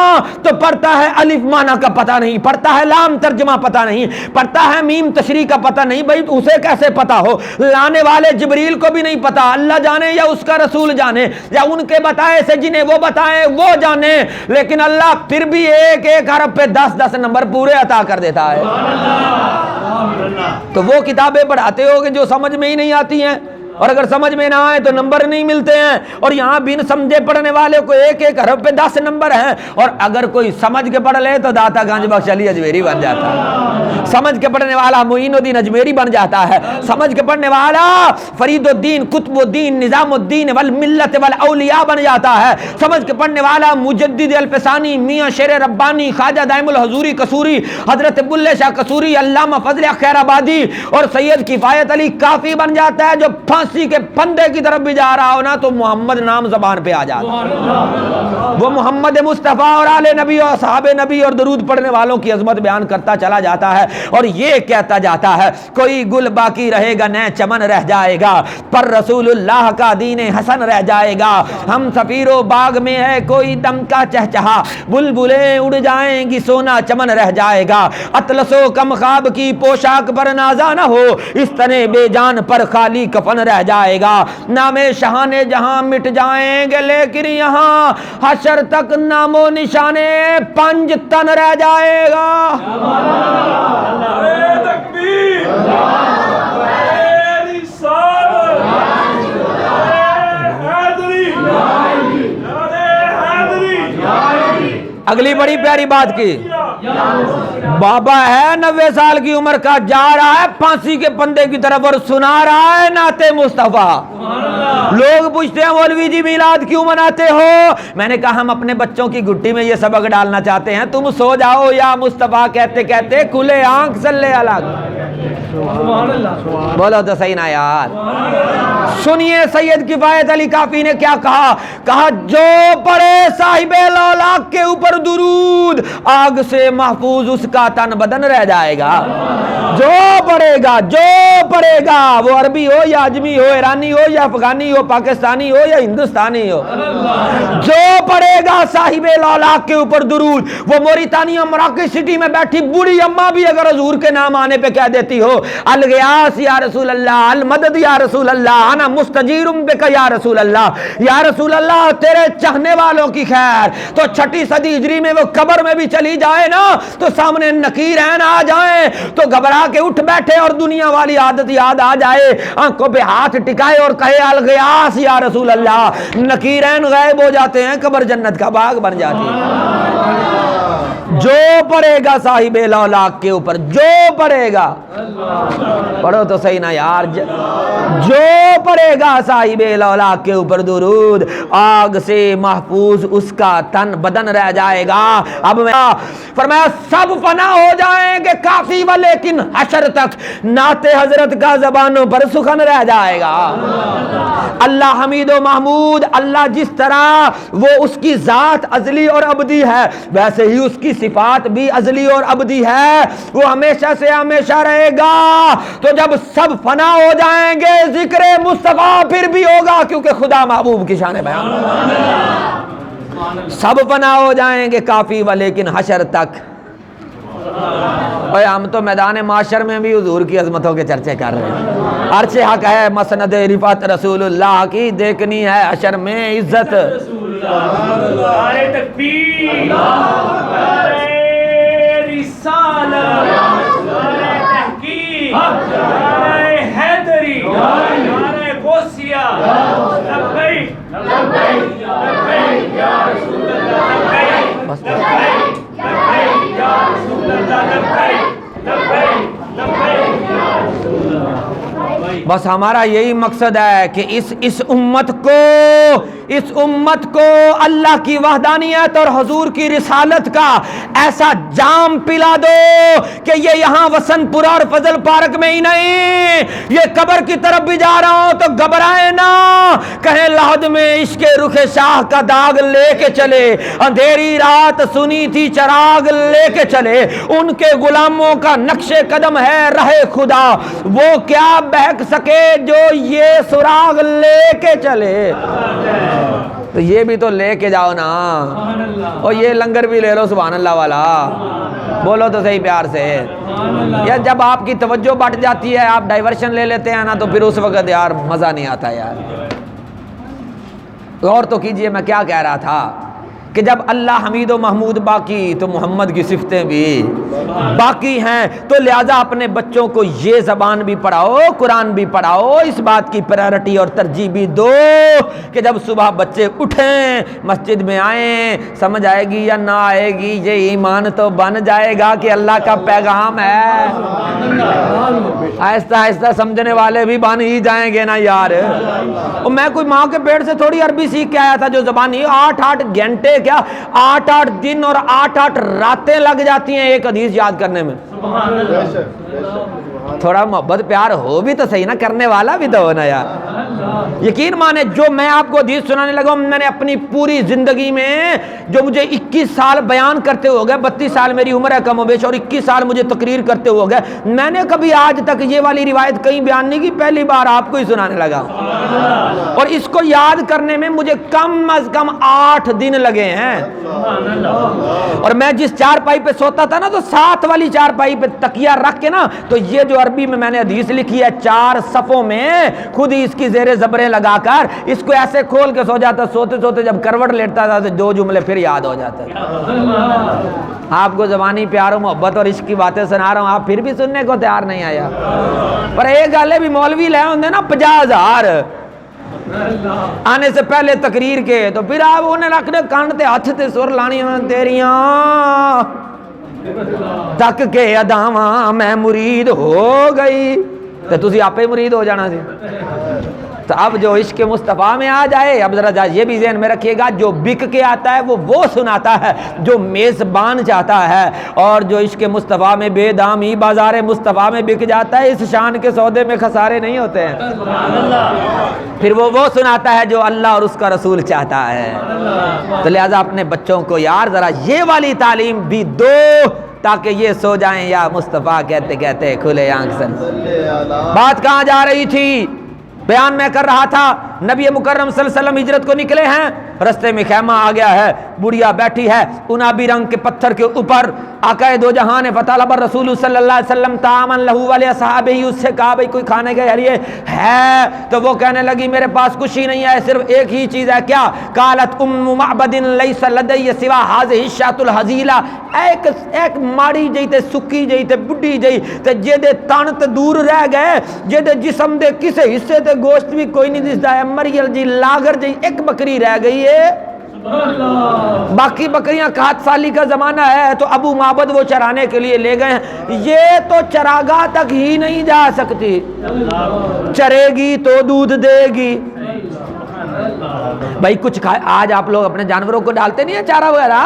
تو پڑھتا ہے الف معنی کا پتہ نہیں، پڑھتا ہے لام ترجمہ پتہ نہیں، پڑھتا ہے میم تشریح کا پتہ نہیں، بھئی اسے کیسے پتہ ہو؟ لانے والے جبریل کو بھی نہیں پتہ، اللہ جانے یا اس کا رسول جانے یا ان کے بتائے سے جنہیں وہ بتائیں وہ جانے، لیکن اللہ پھر بھی ایک ایک حرف پہ 10 نمبر پورے عطا کر دیتا ہے۔ تو وہ کتابیں پڑھاتے ہو کہ جو سمجھ میں ہی نہیں آتی ہیں، اور اگر سمجھ میں نہ آئے تو نمبر نہیں ملتے ہیں، اور یہاں بن سمجھے پڑھنے والے کو ایک ایک حرف پہ 10 نمبر ہیں، اور اگر کوئی سمجھ کے پڑھ لے تو داتا گنج بخش علی اجمیری بن جاتا ہے، سمجھ کے پڑھنے والا معین الدین اجمیری بن جاتا ہے، سمجھ کے پڑھنے والا فرید الدین قطب الدین نظام الدین والملت والاولیاء بن جاتا ہے، سمجھ کے پڑھنے والا مجدد الفسانی میاں شیر ربانی خواجہ دائم الحضوری قصوری حضرت بلے شاہ قصوری علامہ فضل خیر آبادی اور سید کفایت علی کافی بن جاتا ہے۔ جو پھانسی کے پھندے کی طرف بھی جا رہا ہو نا تو محمد نام زبان پہ آ جاتا ہے، وہ محمد مصطفیٰ اور آل نبی اور صحاب نبی اور درود پڑھنے والوں کی عظمت بیان کرتا چلا جاتا ہے، اور یہ کہتا جاتا ہے کوئی گل باقی رہے گا نہ چمن رہ جائے گا، پر رسول اللہ کا دین حسن رہ جائے گا، ہم سفیر و باغ میں ہے کوئی دم کا چہچہا، بلبلیں اڑ جائیں گی سونا چمن رہ جائے گا، اطلس و کم خواب کی پوشاک پر نازا نہ ہو، اس طرح بے جان پر خالی کفن رہ جائے گا، نام شہان جہاں مٹ جائیں گے لیکن یہاں حشر تک نام و نشانے پنج تن رہ جائے گا۔ اگلی بڑی پیاری بات کی، بابا ہے 90 سال کی عمر کا، جا رہا ہے پھانسی کے پندے کی طرف اور سنا رہا ہے نعت مصطفیٰ۔ لوگ پوچھتے ہیں مولوی جی میلاد کیوں مناتے ہو؟ میں نے کہا ہم اپنے بچوں کی گٹی میں یہ سبق ڈالنا چاہتے ہیں، تم سو جاؤ یا مصطفیٰ کہتے کہتے کھلے آنکھ صلی الگ، بولو تو صحیح نا یار۔ سنیے سید کفایت علی کافی نے کیا کہا، کہا جو پڑھے صاحب لولاک کے اوپر درود آگ سے محفوظ اس کا تن بدن رہ جائے گا، جو پڑھے گا وہ عربی ہو یا اجمی ہو، ایرانی ہو یا افغانی ہو، پاکستانی ہو یا ہندوستانی ہو، جو پڑھے گا صاحب لولاک کے اوپر درود، وہ موریتانیہ مراکش سٹی میں بیٹھی بوڑھی اماں بھی اگر حضور کے نام آنے پہ کہہ دیتی ہو الغیاث یا رسول اللہ، المدد یا رسول اللہ، انا مستجیر بک یا رسول اللہ، یا رسول اللہ تیرے چاہنے والوں کی خیر، تو 6 صدی ہجری میں وہ قبر میں بھی چلی جائے نا تو سامنے نکیرین آ جائیں تو گھبرا کے اٹھ بیٹھے اور دنیا والی عادت یاد آ جائے، آنکھوں پہ ہاتھ ٹکائے اور کہے الغیاث یا رسول اللہ، نکیرین غائب ہو جاتے ہیں، قبر جنت کا باغ بن جاتی ہے۔ جو پڑھے گا صاحب لولاک کے اوپر، جو پڑھے گا، پڑھو تو صحیح نا یار، جو پڑھے گا صاحب لولاک کے اوپر درود آگ سے محفوظ اس کا تن بدن رہ جائے گا۔ اب میں فرمایا سب فنا ہو جائیں گے کافی و لیکن حشر تک نعت حضرت کا زبانوں پر سخن رہ جائے گا۔ اللہ حمید و محمود، اللہ جس طرح وہ اس کی ذات ازلی اور ابدی ہے ویسے ہی اس کی صفات بھی ازلی اور ابدی ہے، وہ ہمیشہ سے ہمیشہ رہے گا۔ تو جب سب فنا ہو جائیں گے ذکر مصطفیٰ پھر بھی ہوگا کیونکہ خدا محبوب کی شان بیان، سب فنا ہو جائیں گے کافی و لیکن حشر تک۔ اور ہم تو میدان معاشر میں بھی حضور کی عظمتوں کے چرچے کر رہے ہیں، عرش حق ہے مسند رفعت رسول اللہ کی، دیکھنی ہے حشر میں عزت نعرہ تکبیر، نعرہ رسالت، نعرہ تحقیق، نعرہ حیدری، نعرہ غوثیہ، لبیک لبیک لبیک یا رسول اللہ، لبیک لبیک لبیک یا رسول اللہ، لبیک لبیک لبیک یا رسول اللہ۔ بس ہمارا یہی مقصد ہے کہ اس امت کو اللہ کی وحدانیت اور حضور کی رسالت کا ایسا جام پلا دو کہ یہ یہاں وسن پورا اور فضل پارک میں ہی نہیں، یہ قبر کی طرف بھی جا رہا ہوں تو گھبرائے نہ، کہیں لحد میں عشق رخ شاہ کا داغ لے کے چلے، اندھیری رات سنی تھی چراغ لے کے چلے، ان کے غلاموں کا نقش قدم ہے رہے خدا، وہ کیا بہک سکے جو یہ سراغ لے کے چلے۔ تو یہ بھی تو لے کے جاؤ نا، اور یہ لنگر بھی لے لو سبحان اللہ والا، بولو تو صحیح پیار سے یار۔ جب آپ کی توجہ بٹ جاتی ہے آپ ڈائیورشن لے لیتے ہیں نا تو پھر اس وقت یار مزہ نہیں آتا یار۔ غور تو کیجئے میں کیا کہہ رہا تھا کہ جب اللہ حمید و محمود باقی تو محمد کی صفتیں بھی باقی ہیں، تو لہٰذا اپنے بچوں کو یہ زبان بھی پڑھاؤ، قرآن بھی پڑھاؤ، اس بات کی پرائرٹی اور ترجیح بھی دو کہ جب صبح بچے اٹھیں، مسجد میں آئیں، سمجھ آئے گی یا نہ آئے گی، یہ ایمان تو بن جائے گا کہ اللہ کا پیغام ہے۔ آہستہ آہستہ سمجھنے والے بھی بن ہی جائیں گے نا یار۔ اور میں کوئی ماں کے پیٹ سے تھوڑی عربی سیکھ کے آیا تھا جو زبان نہیں، 8 گھنٹے کیا 8 دن اور 8 راتیں لگ جاتی ہیں ایک حدیث یاد کرنے میں۔ تھوڑا محبت پیار ہو بھی تو صحیح نا، کرنے والا بھی تو ہونا یار۔ یقین مانے جو میں آپ کو حدیث سنانے لگا ہوں، میں نے اپنی پوری زندگی میں جو مجھے 21 سال بیان کرتے ہو گئے، 32 سال میری عمر ہے کم و بیش، اور 21 سال مجھے تقریر کرتے ہو گئے، میں نے کبھی آج تک یہ والی روایت کہیں بیان نہیں کی، پہلی بار آپ کو ہی سنانے لگا۔ اور اس کو یاد کرنے میں مجھے کم از کم 8 دن لگے ہیں۔ اور میں جس چارپائی پہ سوتا تھا نا، تو 7 والی چارپائی پہ تکیہ رکھ کے نا، تو یہ جو عربی میں نے حدیث لکھی ہے 4 صفوں میں، خود ہی اس کی زیر زبریں لگا کر اس کو ایسے کھول کے سو جاتا، سوتے سوتے جب کروٹ لیٹتا تھا تو 2 جملے پھر یاد ہو جاتے۔ آپ کو زبانی پیار و محبت اور عشق کی باتیں سنا رہا ہوں، آپ پھر بھی سننے کو تیار نہیں آیا۔ پر ایک گل ہے بھی مولوی لے ہوندے نا 50,000 آنے سے پہلے تقریر کے، تو پھر آپ انہیں رکھنے کان تے ہاتھ تے سر لانی تیریاں تک کے اداواں میں مرید ہو گئی، تو تسی آپ ہی مرید ہو جانا سی۔ تو اب جو عشق مصطفیٰ میں آ جائے، اب ذرا یہ بھی ذہن میں رکھیے گا، جو بک کے آتا ہے وہ سناتا ہے جو میزبان چاہتا ہے، اور جو عشق مصطفیٰ میں بے دامی بازار مصطفیٰ میں بک جاتا ہے، اس شان کے سودے میں خسارے نہیں ہوتے ہیں۔ پھر وہ سناتا ہے جو اللہ اور اس کا رسول چاہتا ہے۔ تو لہٰذا اپنے بچوں کو یار ذرا یہ والی تعلیم بھی دو، تاکہ یہ سو جائیں یا مصطفیٰ کہتے کہتے کھلے آنکھ سے۔ بات کہاں جا رہی تھی؟ بیان میں کر رہا تھا، نبی مکرم صلی اللہ علیہ وسلم ہجرت کو نکلے ہیں، رستے میں خیمہ آ گیا ہے، بڑھیا بیٹھی ہے انابی رنگ کے پتھر کے اوپر، آقا دو جہان فطلب الرسول صلی اللہ علیہ وسلم طعاما لہ ولاصحابہ، اس سے کہا بھئی کوئی کھانے کے لیے ہے؟ تو وہ کہنے لگی میرے پاس کچھ ہی نہیں ہے، صرف ایک ہی چیز ہے۔ کیا؟ قالت ام معبد لیس لدی سوا هذه الشاة الحزیلہ، ایک ماڑی جئی تے سکی جئی تے بڈھی جئی تے جے تن تے دور رہ گئے، جے جسم دے کسے حصے تے گوشت بھی کوئی نہیں دستا ہے، مریل جی لاغر جی ایک بکری رہ گئی ہے، باقی بکریاں 7 سالی کا زمانہ ہے، تو ابو معبد وہ چرانے کے لیے لے گئے ہیں، یہ تو چراگاہ تک ہی نہیں جا سکتی، چرے گی تو دودھ دے گی۔ بھائی کچھ کھائے، آج آپ لوگ اپنے جانوروں کو ڈالتے نہیں ہیں چارہ وغیرہ،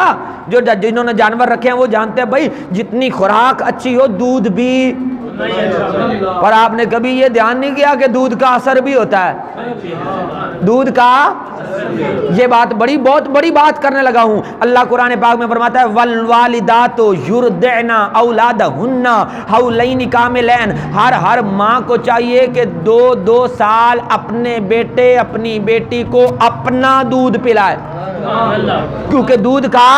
جو جنہوں نے جانور رکھے ہیں وہ جانتے ہیں بھائی جتنی خوراک اچھی ہو دودھ بھی، پر آپ نے کبھی یہ دھیان نہیں کیا کہ دودھ کا اثر بھی ہوتا ہے، دودھ کا یہ بات بہت بڑی بات کرنے لگا ہوں۔ اللہ قرآن پاک میں فرماتا ہے والوالدات یرضعن اولادہن حولین کاملین، ہر ماں کو چاہیے کہ 2 سال اپنے بیٹے اپنی بیٹی کو اپنا دودھ پلائے، کیونکہ دودھ کا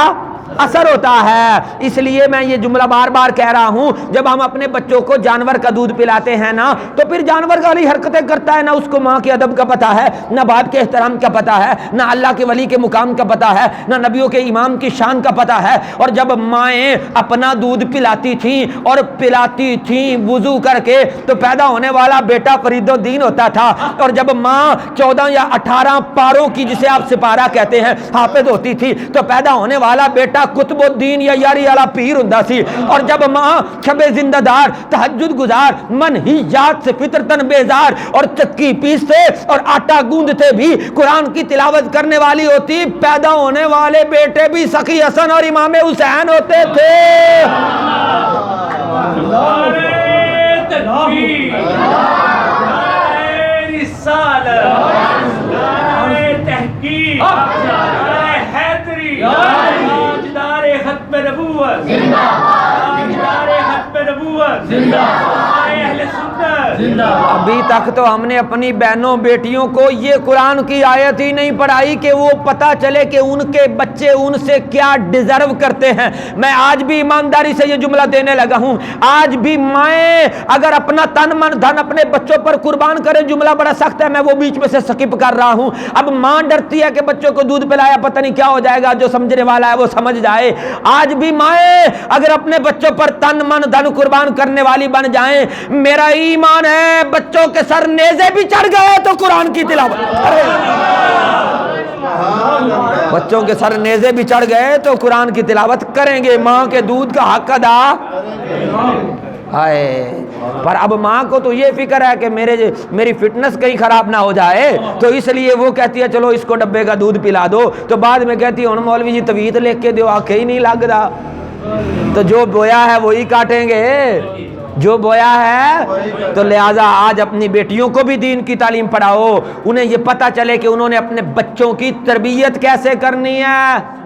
اثر ہوتا ہے۔ اس لیے میں یہ جملہ بار بار کہہ رہا ہوں، جب ہم اپنے بچوں کو جانور کا دودھ پلاتے ہیں نا، تو پھر جانور والی حرکتیں کرتا ہے، نہ اس کو ماں کے ادب کا پتہ ہے، نہ باپ کے احترام کا پتہ ہے، نہ اللہ کے ولی کے مقام کا پتہ ہے، نہ نبیوں کے امام کی شان کا پتہ ہے۔ اور جب مائیں اپنا دودھ پلاتی تھیں اور پلاتی تھیں وضو کر کے، تو پیدا ہونے والا بیٹا فرید الدین ہوتا تھا، اور جب ماں 14 یا 18 پاروں کی جسے آپ سپارہ کہتے ہیں حافظ ہوتی تھی، تو پیدا ہونے والا بیٹا قطب الدین یا یاری والا پیر ہوندا سی، اور جب ماں شب زندہ دار تہجد گزار منہیات سے فطرتن بیزار اور چکی پیستے اور آٹا گوندتے بھی قرآن کی تلاوت کرنے والی ہوتی، پیدا ہونے والے بیٹے بھی سخی حسن اور امام حسین ہوتے تھے۔ ختم نبوت زندہ، ختم نبوت زندہ، اہل سنت زندہ ابھی تک تو ہم نے اپنی بہنوں بیٹیوں کو یہ قرآن کی آیت ہی نہیں پڑھائی کہ وہ پتہ چلے کہ ان کے بچے ان سے کیا ڈیزرو کرتے ہیں. میں آج بھی ایمانداری سے یہ جملہ دینے لگا ہوں, آج بھی مائیں اگر اپنا تن من دھن اپنے بچوں پر قربان کرے, جملہ بڑا سخت ہے, میں وہ بیچ میں سے سکپ کر رہا ہوں. اب ماں ڈرتی ہے کہ بچوں کو دودھ پلایا پتہ نہیں کیا ہو جائے گا, جو سمجھنے والا ہے وہ سمجھ جائے. آج بھی مائیں اگر اپنے بچوں پر تن من دھن قربان کرنے والی بن جائیں, میرا ایمان ہے بچوں کے سر نیزے بھی چڑھ گئے تو قرآن کی تلاوت, بچوں کے سر نیزے بھی چڑھ گئے تو قرآن کی تلاوت کریں گے. ماں کے دودھ کا حق ادا ہے. پر اب ماں کو تو یہ فکر ہے کہ میری فٹنس کہیں خراب نہ ہو جائے, تو اس لیے وہ کہتی ہے چلو اس کو ڈبے کا دودھ پلا دو, تو بعد میں کہتی ہے مولوی جی طویت لکھ کے دیو, آنکھیں ہی نہیں لگ رہا. تو جو بویا ہے وہی کاٹیں گے, جو بویا ہے. تو لہٰذا آج اپنی بیٹیوں کو بھی دین کی تعلیم پڑھاؤ, انہیں یہ پتہ چلے کہ انہوں نے اپنے بچوں کی تربیت کیسے کرنی ہے.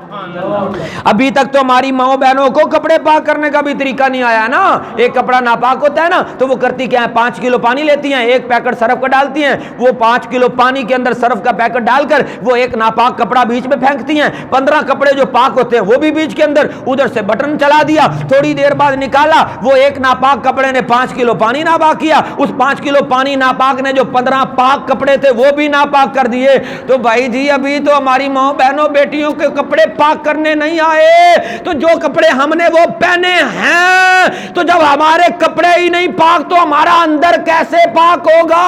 ابھی تک تو ہماری ماؤں بہنوں کو کپڑے پاک کرنے کا بھی طریقہ نہیں آیا نا. ایک کپڑا ناپاک ہوتا ہے نا تو وہ کرتی کیا ہے, 5 کلو پانی لیتی ہیں, ایک پیکٹ سرف کا ڈالتی ہیں, وہ 5 کلو پانی کے اندر سرف کا پیکٹ ڈال کر وہ ایک ناپاک کپڑا بیچ میں پھینکتی ہیں. 15 کپڑے جو پاک ہوتے ہیں وہ بھی بیچ کے اندر, ادھر سے بٹن چلا دیا, تھوڑی دیر بعد نکالا, وہ ایک ناپاک کپڑے نے 5 کلو پانی ناپاک کیا, اس 5 کلو پانی ناپاک نے جو 15 پاک کپڑے تھے وہ بھی ناپاک کر دیے. تو بھائی جی ابھی تو ہماری ماں بہنوں بیٹیوں کے کپڑے پاک کرنے نہیں آئے, تو جو کپڑے ہم نے وہ پہنے ہیں, تو جب ہمارے کپڑے ہی نہیں پاک تو ہمارا اندر کیسے پاک ہوگا.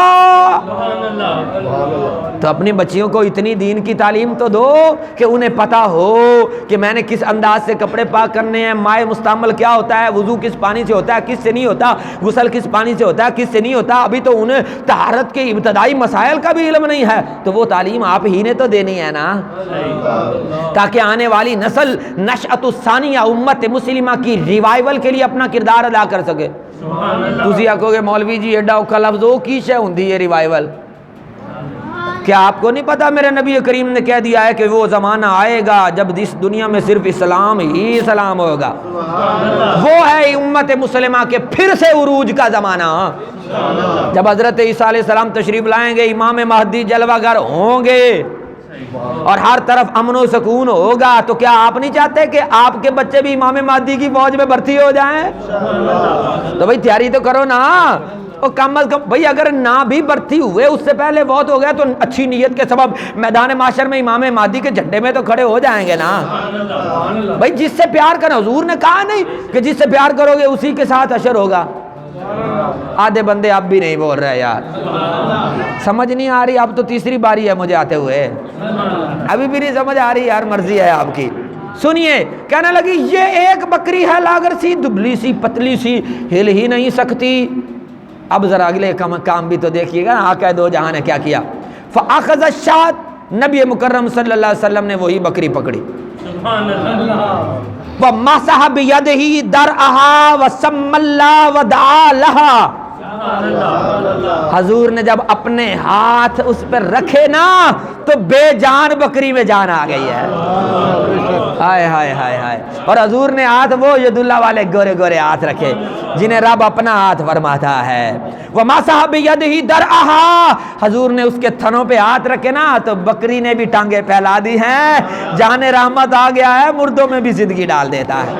تو اپنی بچیوں کو اتنی دین کی تعلیم تو دو کہ انہیں پتا ہو کہ میں نے کس انداز سے کپڑے پاک کرنے ہیں, مائع مستعمل کیا ہوتا ہے, وضو کس پانی سے ہوتا ہے, کس سے نہیں ہوتا, غسل کس پانی سے ہوتا ہے, کس سے نہیں ہوتا. ابھی تو انہیں طہارت کے ابتدائی مسائل کا بھی علم نہیں ہے, تو وہ تعلیم آپ ہی نے تو دینی ہے نا, تاکہ آنے والی نسل نشأت الثانیہ امت مسلمہ کی ریوائول کے لیے اپنا کردار ادا کر سکے. تسی آکھو گے مولوی جی ایڈا اوکھا لفظ وہ کی شے ہوندی ہے ریوائول, کیا آپ کو نہیں پتا میرے نبی کریم نے کہہ دیا ہے کہ وہ زمانہ آئے گا جب اس دنیا میں صرف اسلام ہی اسلام ہوگا. وہ ہے امت مسلمہ کے پھر سے عروج کا زمانہ, جب حضرت عیسیٰ علیہ السلام تشریف لائیں گے, امام مہدی جلوہ گر ہوں گے اور ہر طرف امن و سکون ہوگا. تو کیا آپ نہیں چاہتے کہ آپ کے بچے بھی امام مہدی کی فوج میں بھرتی ہو جائیں؟ تو بھائی تیاری تو کرو نا, اور کم از کم بھائی اگر نہ بھی بھرتی ہوئے, اس سے پہلے بہت ہو گیا, تو اچھی نیت کے سبب میدان معاشر میں امام مہدی کے جھنڈے میں تو کھڑے ہو جائیں گے نا. بھائی جس سے پیار کرو, حضور نے کہا نہیں کہ جس سے پیار کرو گے اسی کے ساتھ حشر ہوگا. آدھے بندے اب بھی نہیں بول رہے یار, سمجھ نہیں آ رہی. اب تو تیسری باری ہے مجھے آتے ہوئے, ابھی بھی نہیں سمجھ آ رہی یار, مرضی ہے آپ کی. سنیے, کہنے لگی یہ ایک بکری ہے لاغر سی, دبلی سی, پتلی سی, ہل ہی نہیں سکتی. اب ذرا اگلے کام بھی تو دیکھیے گا, آقا دو جہاں نے کیا کیا. فاخذ الشاة, نبی مکرم صلی اللہ علیہ وسلم نے وہی بکری پکڑی. وَمَسَحَ بِيَدِهِ دَرْعَهَا وَسَمَّ اللَّهَ وَدَعَا لَهَا. حضور نے جب اپنے ہاتھ اس پر رکھے نا تو بے جان بکری میں جان آ گئی ہے. ہائے ہائے ہائے ہائے. اور حضور نے ہاتھ وہ ید اللہ والے گورے گورے ہاتھ رکھے جنہیں رب اپنا ہاتھ فرماتا ہے. وَمَسَحَ بِيَدِهِ دَرْعَهَا, حضور نے اس کے تھنوں پہ ہاتھ رکھے نا تو بکری نے بھی ٹانگیں پھیلا دی ہیں. جان رحمت آ گیا ہے, مردوں میں بھی زندگی ڈال دیتا ہے.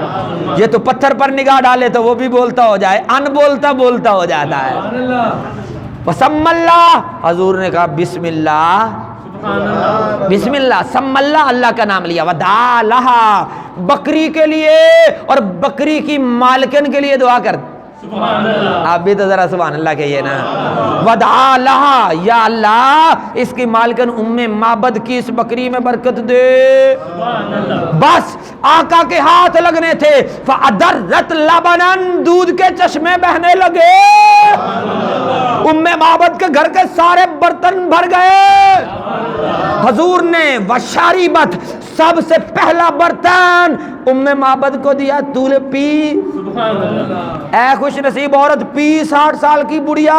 یہ تو پتھر پر نگاہ ڈالے تو وہ بھی بولتا ہو جائے, ان بولتا بولتا ہو جاتا ہے. وَسَمَّ اللَّهَ, حضور نے کہا بسم اللہ, بسم اللہ, سم اللہ, اللہ کا نام لیا. وَدَعَا لَهَا, بکری کے لیے اور بکری کی مالکن کے لیے دعا کر. آپ بھی تو ذرا سبحان اللہ کہیے نا. وَدَعَا لَهَا, یا اللہ اس کی مالکن ام معبد کی اس بکری میں برکت دے. بس آقا کے ہاتھ لگنے تھے. فَأَدَرَّتْ لَبَنًا, دودھ کے چشمے بہنے لگے. ام معبد کے گھر کے سارے برتن بھر گئے. حضور نے وشاریبت, سب سے پہلا برتن ام معبد کو دیا, تو نے پی. اے خوش نصیب عورت, پی. 60 سال کی بڑھیا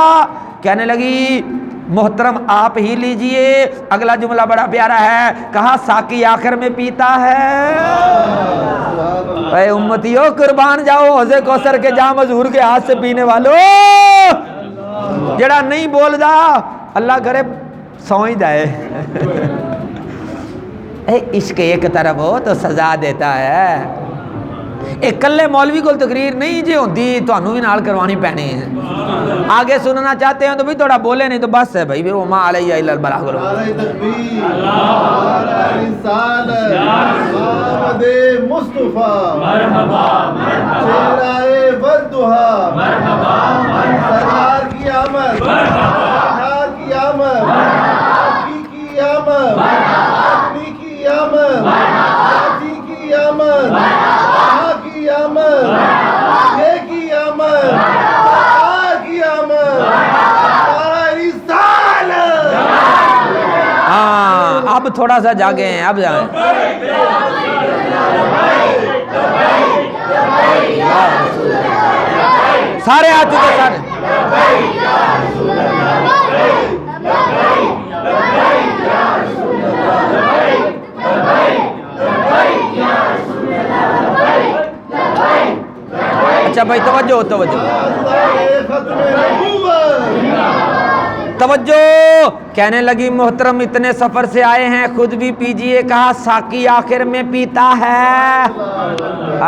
کہنے لگی محترم آپ ہی لیجئے. اگلا جملہ بڑا پیارا ہے, کہا ساقی آخر میں پیتا ہے. اے امتیوں قربان جاؤ حوض کوثر کے جام حضور کے ہاتھ سے پینے والوں. جڑا نہیں بولدا اللہ کرے سو ہی جائے عشق ایک طرف ہو تو سزا دیتا ہے. ایک کلے مولوی کو تقریر نہیں جی ہوندی تانوں بھی نال کروانی پینی ہے. آگے سننا چاہتے ہیں تو بھی تھوڑا بولے نہیں تو بس ہے بھائی پھر وما علیہ الا البلاغ. نعرہ تکبیر، نعرہ رسالت، محمد مصطفیٰ مرحبا چہرہ والدہا مرحبا سرکار کی آمد سرکار کی آمد آقی کی آمد اپنی کی آمد آقی کی آمد آقا کی آمد یہ کی آمد سرکار کی آمد نعرہ رسالت. ہاں اب تھوڑا سا جاگے ہیں اب جائیں. سارے آ چکے سارے. اچھا بھائی توجہ توجہ توجہ. کہنے لگی محترم اتنے سفر سے آئے ہیں خود بھی پیجئے. کہا ساقی آخر میں پیتا ہے.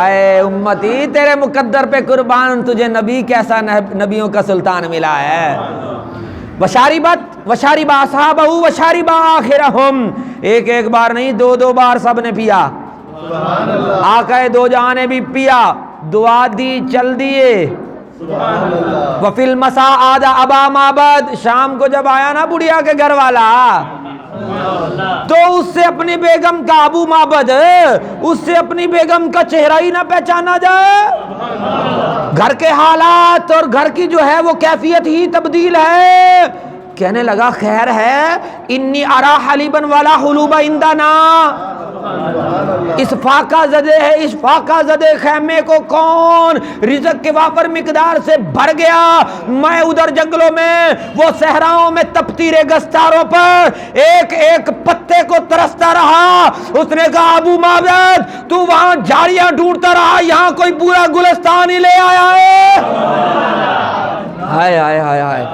اے امتی تیرے مقدر پہ قربان تجھے نبی کیسا نبیوں کا سلطان ملا ہے. وشارب اصحابہ وشارب آخرہم. ایک بار نہیں دو بار سب نے پیا. آقا دو جہاں نے بھی پیا. دعا دی چل دیے. وفی المساء آدھا ابا معبد. شام کو جب آیا نا بڑھیا کے گھر والا تو اس سے اپنی بیگم کا ابو معبد اس سے اپنی بیگم کا چہرہ ہی نہ پہچانا جائے. گھر کے حالات اور گھر کی جو ہے وہ کیفیت ہی تبدیل ہے. کہنے لگا خیر ہے. انی ارا حلیبا والا حلوب عندنا. اس فاقہ زدے ہے اس فاقہ زدے خیمے کو کون رزق کے وافر مقدار سے بھر گیا. میں ادھر جنگلوں میں وہ صحراؤں میں تپتی ریگستاروں پر ایک ایک پتے کو ترستا رہا. اس نے کہا ابو معبد تو وہاں جھاڑیاں ڈھونڈتا رہا یہاں کوئی پورا گلستان ہی لے آیا ہے. ہائے ہائے ہائے ہائے.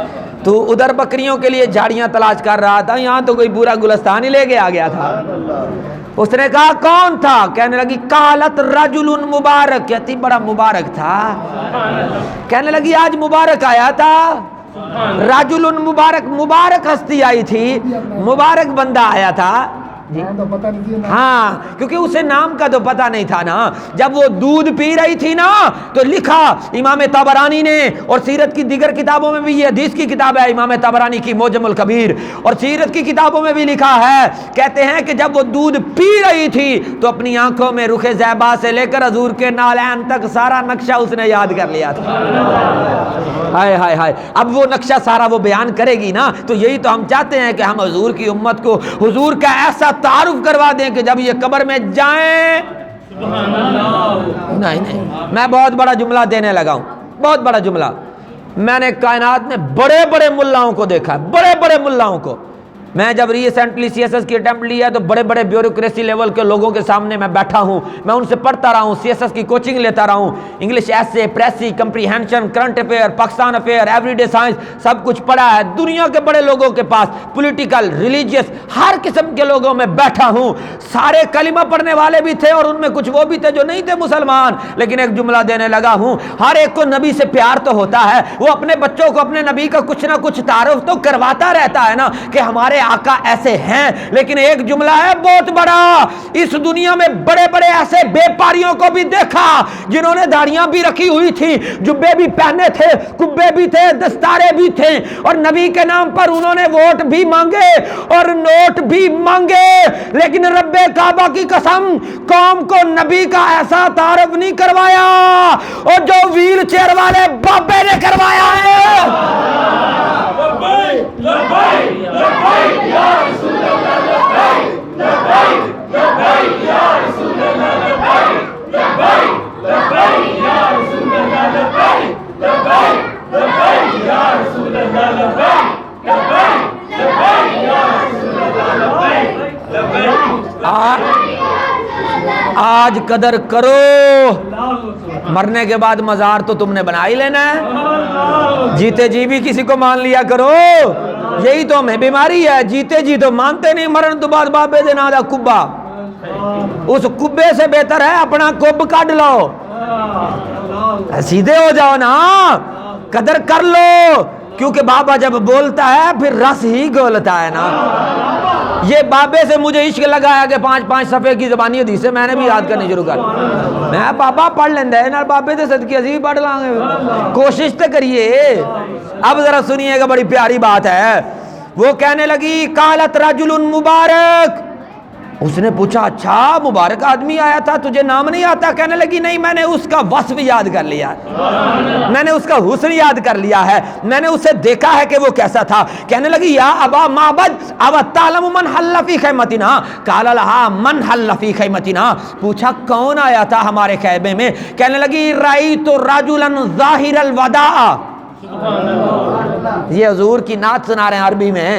تو ادھر بکریوں کے لیے جھاڑیاں تلاش کر رہا تھا یہاں تو کوئی پورا گلستان ہی لے کے آ گیا تھا. اس نے کہا کون تھا. کہنے لگی قالت رجل مبارک. کہتی بڑا مبارک تھا. کہنے لگی آج مبارک آیا تھا. رجل مبارک مبارک ہستی آئی تھی مبارک بندہ آیا تھا. ہاں کیونکہ اسے نام کا تو پتہ نہیں تھا نا. جب وہ دودھ پی رہی تھی نا تو لکھا امام طبرانی نے اور سیرت کی دیگر کتابوں میں بھی یہ حدیث کی کتاب ہے امام طبرانی کی معجم الکبیر اور سیرت کی کتابوں میں بھی لکھا ہے. کہتے ہیں کہ جب وہ دودھ پی رہی تھی تو اپنی آنکھوں میں رخ زیبا سے لے کر حضور کے نالین تک سارا نقشہ اس نے یاد کر لیا تھا. ہائے ہائے ہائے. اب وہ نقشہ سارا وہ بیان کرے گی نا تو یہی تو ہم چاہتے ہیں کہ ہم حضور کی امت کو حضور کا ایسا تعارف کروا دیں کہ جب یہ قبر میں جائیں. نہیں میں بہت بڑا جملہ دینے لگا ہوں. بہت بڑا جملہ. میں نے کائنات میں بڑے بڑے ملاؤں کو دیکھا بڑے بڑے ملاؤں کو. میں جب ریسنٹلی سی ایس ایس کی اٹیمپٹ لیا تو بڑے بڑے بیوروکریسی لیول کے لوگوں کے سامنے میں بیٹھا ہوں. میں ان سے پڑھتا رہا ہوں سی ایس ایس کی کوچنگ لیتا رہا ہوں. English essay precis comprehension current affair Pakistan affair every day science سب کچھ پڑھا ہے. دنیا کے بڑے لوگوں کے پاس پولیٹیکل ریلیجیس ہر قسم کے لوگوں میں بیٹھا ہوں. سارے کلمہ پڑھنے والے بھی تھے اور ان میں کچھ وہ بھی تھے جو نہیں تھے مسلمان. لیکن ایک جملہ دینے لگا ہوں ہر ایک کو نبی سے پیار تو ہوتا ہے. وہ اپنے بچوں کو اپنے نبی کا کچھ نہ کچھ تعارف تو کرواتا رہتا ہے نا کہ ہمارے آقا ایسے ہیں. لیکن ایک جملہ ہے بہت بڑا. اس دنیا میں بڑے بڑے ایسے بے پاریوں کو بھی دیکھا جنہوں نے داڑیاں بھی رکھی ہوئی تھی جبے بھی پہنے تھے کبے بھی تھے دستارے بھی تھے اور نبی کے نام پر انہوں نے ووٹ بھی مانگے اور نوٹ بھی مانگے. لیکن رب کعبہ کی قسم قوم کو نبی کا ایسا تعارف نہیں کروایا اور جو ویل چیئر والے بابے نے کروایا ہے. آج قدر کرو، مرنے کے بعد مزار تو تم نے بنا ہی لینا ہے، جیتے جی بھی کسی کو مان لیا کرو، یہی تو ہمیں بیماری ہے، جیتے جی تو مانتے نہیں، مرن تو بعد بابے دے نا دا کبا، اس کبے سے بہتر ہے اپنا کب کاٹ لو، سیدھے ہو جاؤ نا، قدر کر لو، کیونکہ بابا جب بولتا ہے پھر رس ہی گولتا ہے نا۔ یہ بابے سے مجھے عشق لگایا کہ 5 صفحے کی زبانی حدیث سے میں نے بھی یاد کرنی شروع کر، میں بابا پڑھ لیندے ہیں نا، بابے سے صدقے اسی بھی پڑھ لیں گے، کوشش تو کریے۔ اب ذرا سنیے گا، بڑی پیاری بات ہے۔ وہ کہنے لگی قالت رجل مبارک، اس نے پوچھا اچھا مبارک آدمی آیا تھا، تجھے نام نہیں آتا؟ کہنے لگی نہیں، میں نے اس کا وصف یاد کر لیا ہے، میں نے اس کا حسن یاد کر لیا ہے، میں نے اسے دیکھا ہے کہ وہ کیسا تھا۔ کہنے لگی یا ابا معبد او تعلم من حل فی خیمتنا؟ قال لها من حل فی خیمتنا، پوچھا کون آیا تھا ہمارے خیمے میں؟ کہنے لگی رأیت رجلا ظاہر الوداع، یہ حضور کی نعت سنا رہے ہیں عربی میں،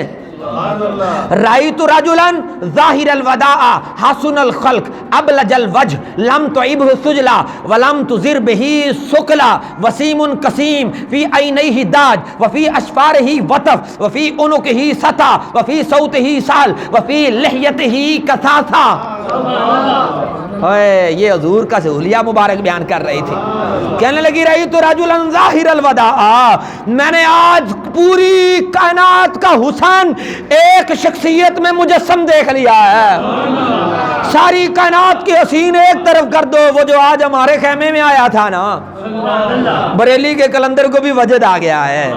رأیت رجلا ظاہر الوداع حسن الخلق ابلج الوجه لم تعبه سجلا ولم تزر به سکلا وسیم قسیم فی عینیہ داج وفی اشفارہ وطف وفی عنقہ ستا وفی صوتہ سال وفی لحیتہ کثاثا۔ یہ حضور کا سہولیہ مبارک بیان کر رہی تھی، کہنے لگی رأیت رجلا ظاہر الوداع، میں نے آج پوری کائنات کا حسن ایک شخصیت میں مجسم دیکھ لیا ہے، ساری کائنات کی حسین ایک طرف کر دو، وہ جو آج ہمارے خیمے میں آیا تھا نا، بریلی کے کلندر کو بھی وجد آ گیا ہے،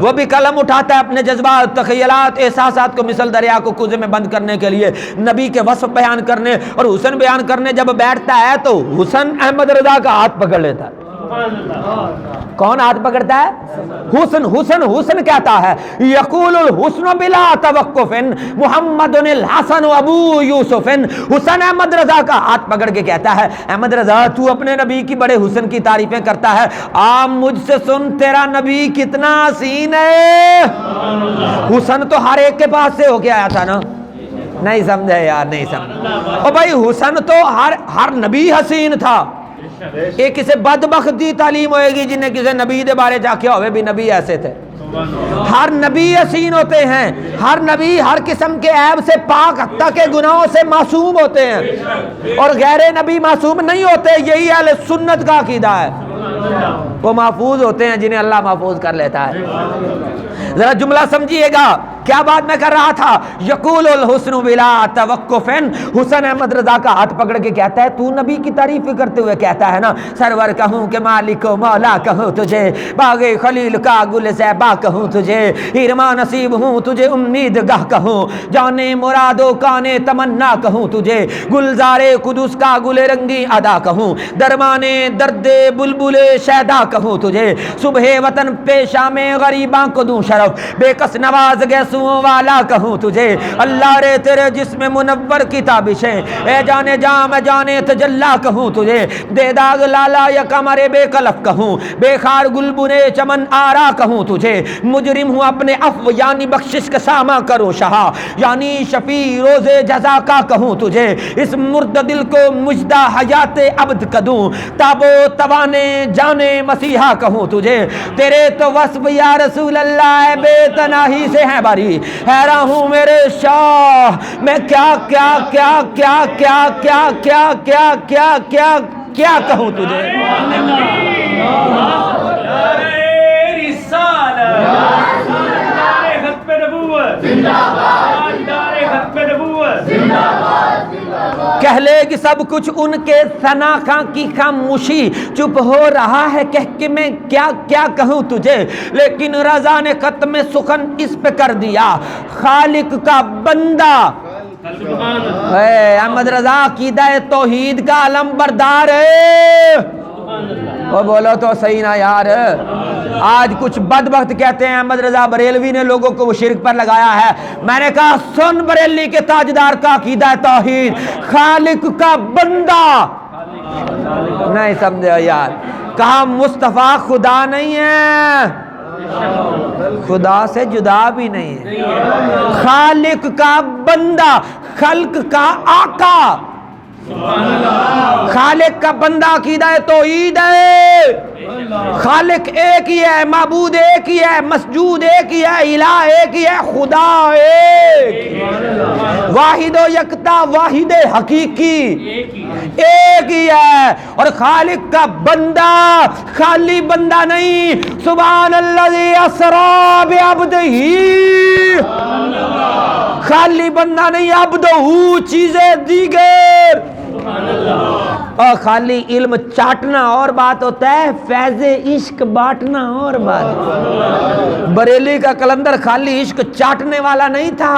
وہ بھی قلم اٹھاتا ہے اپنے جذبات، تخیلات، احساسات کو مثل دریا کو کوزے میں بند کرنے کے لیے نبی کے وصف بیان کرنے اور حسن بیان کرنے جب بیٹھتا ہے تو حسن احمد رضا کا ہاتھ پکڑ لیتا ہے۔ کون ہاتھ پکڑتا ہے؟ حسن، حسن، حسن کہتا ہے یقول الحسن بلا توقف محمد الحسن ابو یوسف، حسن احمد رضا کا ہاتھ پکڑ کے کہتا ہے احمد رضا تو اپنے نبی کی بڑے حسن کی تعریفیں کرتا ہے، آپ مجھ سے سن تیرا نبی کتنا حسین ہے۔ حسن تو ہر ایک کے پاس سے ہو کے آیا تھا نا، نہیں سمجھے یار، نہیں سمجھے او بھائی، حسن تو ہر نبی حسین تھا، ایک کسی بدبختی تعلیم ہوئے گی جنہیں کسی نبی دے بارے جا کے ہوئے بھی نبی ایسے تھے، ہر نبی حسین ہوتے ہیں، ہر نبی ہر قسم کے عیب سے پاک، حتیٰ کہ گناہوں سے معصوم ہوتے ہیں، اور غیر نبی معصوم نہیں ہوتے، یہی اہل سنت کا عقیدہ ہے، وہ محفوظ ہوتے ہیں جنہیں اللہ محفوظ کر لیتا ہے۔ ذرا جملہ سمجھیے گا، کیا بات میں کر رہا تھا؟ یقول الحسن بلا توقف، حسن احمد رضا کا ہاتھ پکڑ کے کہتا ہے تو نبی کی تعریف کرتے ہوئے کہتا ہے نا، سرور کہوں کہ مالک و مولا کہوں تجھے، باغ خلیل کا گل زیبا کہوں تجھے، ہیرما نصیب ہوں تجھے امید گاہ کہوں، جانے مراد و کانے تمنا کہوں تجھے، گلزار قدس کا گل رنگی ادا کہوں، درمانے درد بلبل شیدا کہوں تجھے، صبح وطن پیشہ میں غریباں کو دوں شرف، بے کس نواز گیسوں والا کہوں تجھے، اللہ رے تیرے جسم منور کی تابشیں، اے جانے جام اے جانے تجلا کہوں تجھے، دے داغ لالا یا کمر بے کلف کہوں، بے خار گلبنے چمن آرا کہوں تجھے، مجرم ہوں اپنے عفو یعنی بخشش کا سامہ کرو شہا، یعنی شفیع روز جزا کا کہوں تجھے، اس مرد دل کو مجدہ حیات عبد کدوں، تاب و توانے جانے مسیحا کہوں تجھے، تیرے تو وصف یا رسول اللہ بے تناہی سے ہیں باری، حیران ہوں میرے شاہ میں کیا کیا کیا کیا کیا کیا کیا کیا کیا کیا کیا کہوں تجھے۔ کہہ لے کہ سب کچھ ان کے ثنا خاں کی خاموشی، چپ ہو رہا ہے کہہ کہ میں کیا کیا کہوں تجھے، لیکن رضا نے ختم سخن اس پہ کر دیا، خالق کا بندہ احمد رضا عقیدہ توحید کا علم بردار ہے، وہ بولو تو صحیح نا یار۔ آج کچھ بدبخت کہتے ہیں احمد رضا بریلوی نے لوگوں کو وہ شرک پر لگایا ہے، میں نے کہا سن بریلی کے تاجدار کا عقیدہ توحید، خالق کا بندہ، نہیں سمجھے یار، کہا مصطفیٰ خدا نہیں ہے، خدا سے جدا بھی نہیں ہے، خالق کا بندہ، خلق کا آقا، خالق کا بندہ عقیدہ توحید ہے، خالق ایک ہی ہے، معبود ایک ہی ہے، مسجود ایک ہی ہے، الہ ایک ہی ہے، خدا ایک، واحد و یکتا، واحد حقیقی ایک ہی ہے۔ اور خالق کا بندہ خالی بندہ نہیں، سبحان الذی اسری بعبدہ، خالی بندہ نہیں، عبدہ، چیزیں دیگر۔ اور خالی علم چاٹنا اور بات ہوتا ہے، فیض عشق بانٹنا اور بات۔ بریلی کا کلندر خالی عشق چاٹنے والا نہیں تھا،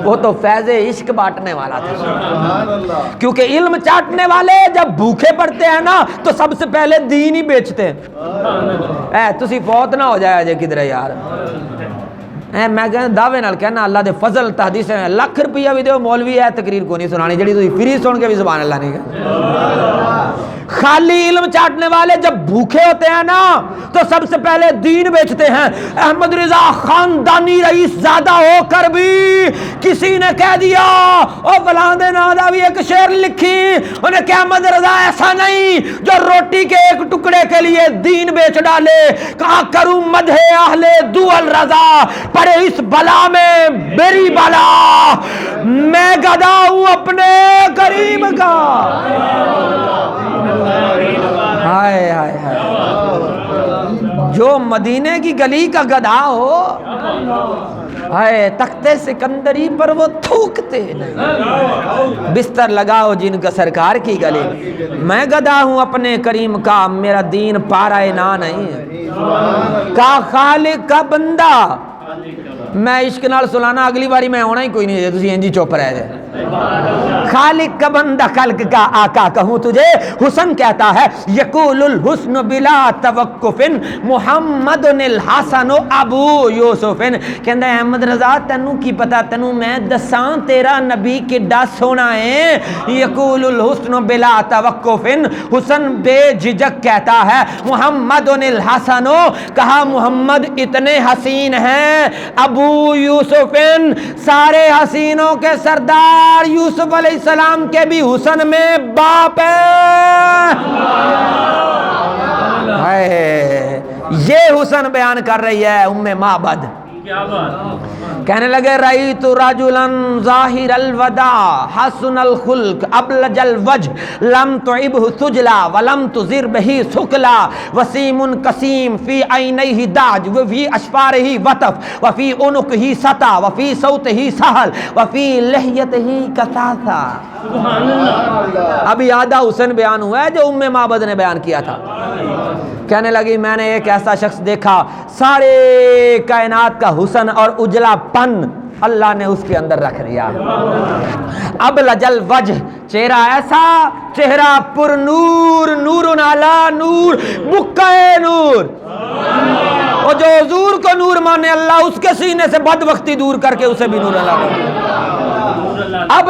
وہ تو فیض عشق بانٹنے والا تھا۔ کیونکہ علم چاٹنے والے جب بھوکے پڑتے ہیں نا تو سب سے پہلے دین ہی بیچتے ہیں۔ تسی فوت نہ ہو جائے جے کدھر یار، میں کہنا دعوے نال کہنا اللہ دے فضل تحدیث میں لاکھ روپیہ بھی دیو، مولوی ہے تقریر کو نہیں سنانی جڑی تسی فری سن کے بھی سبحان اللہ نہیں کہتے۔ خالی علم چاٹنے والے جب بھوکے ہوتے ہیں نا تو سب سے پہلے دین بیچتے ہیں۔ احمد رضا خاندانی رئیس زیادہ ہو کر بھی کسی نے کہہ دیا او فلاں دے نادا بھی ایک شعر لکھی، انہیں کہ احمد رضا ایسا نہیں جو روٹی کے ایک ٹکڑے کے لیے دین بیچ ڈالے، کہا کروں مدح اہل دول رضا، پڑے اس بلا میں میری بلا، میں گدا ہوں اپنے کریم کا۔ ہائے ہائے ہائے، جو مدینے کی گلی کا گدھا ہو، ہائے تختے سکندری پر وہ تھوکتے نہیں، بستر لگاؤ جن کا سرکار کی گلی، میں گدھا ہوں اپنے کریم کا، میرا دین پارا نا نہیں کا خالق کا بندہ۔ میں عشق نال سلانا اگلی باری میں ہونا ہی کوئی نہیں ہے، تسی انجی چوپ رہ جائے۔ خالق کا بندہ خلق کا آقا کہوں تجھے، حسن کہتا ہے یقول الحسن بلا توقف، محمد الحسن ابو یوسف۔ کہندا ہے احمد رضا تینوں کی پتا، تینوں میں دساں تیرا نبی کڈا سونا ہے۔ یقول الحسن بلا توقف، حسن بے جھجک کہتا ہے محمد الحسن، کہا محمد اتنے حسین ہیں، ابو یوسف سارے حسینوں کے سردار، یوسف علیہ السلام کے بھی حسن میں باپ ہے۔ یہ حسن بیان کر رہی ہے ام معبد، کہنے لگے رأیت رجلا ظاہر الوداع حسن الخلق ابلج الوجه لم تعبه سجلا ولم تزر به سکلا وسیم قسیم فی عینیہ داج وفی اشفارہ وطف وفی عنقہ سطا وفی صوتہ سہل وفی لحیتہ کثاثا۔ ابھی آدھا حسن بیان ہوا ہے جو ام معبد نے بیان کیا تھا۔ کہنے لگی میں نے ایک ایسا شخص دیکھا، سارے کائنات کا حسن اور اجلا پن اللہ نے اس کے اندر رکھ دیا۔ اب لجل وجہ، چہرہ ایسا، چہرہ پر نور، نور علی نور، بکے نور، اور جو حضور کو نور مانے اللہ اس کے سینے سے بد وقتی دور کر کے اسے بھی نور اللہ۔ اب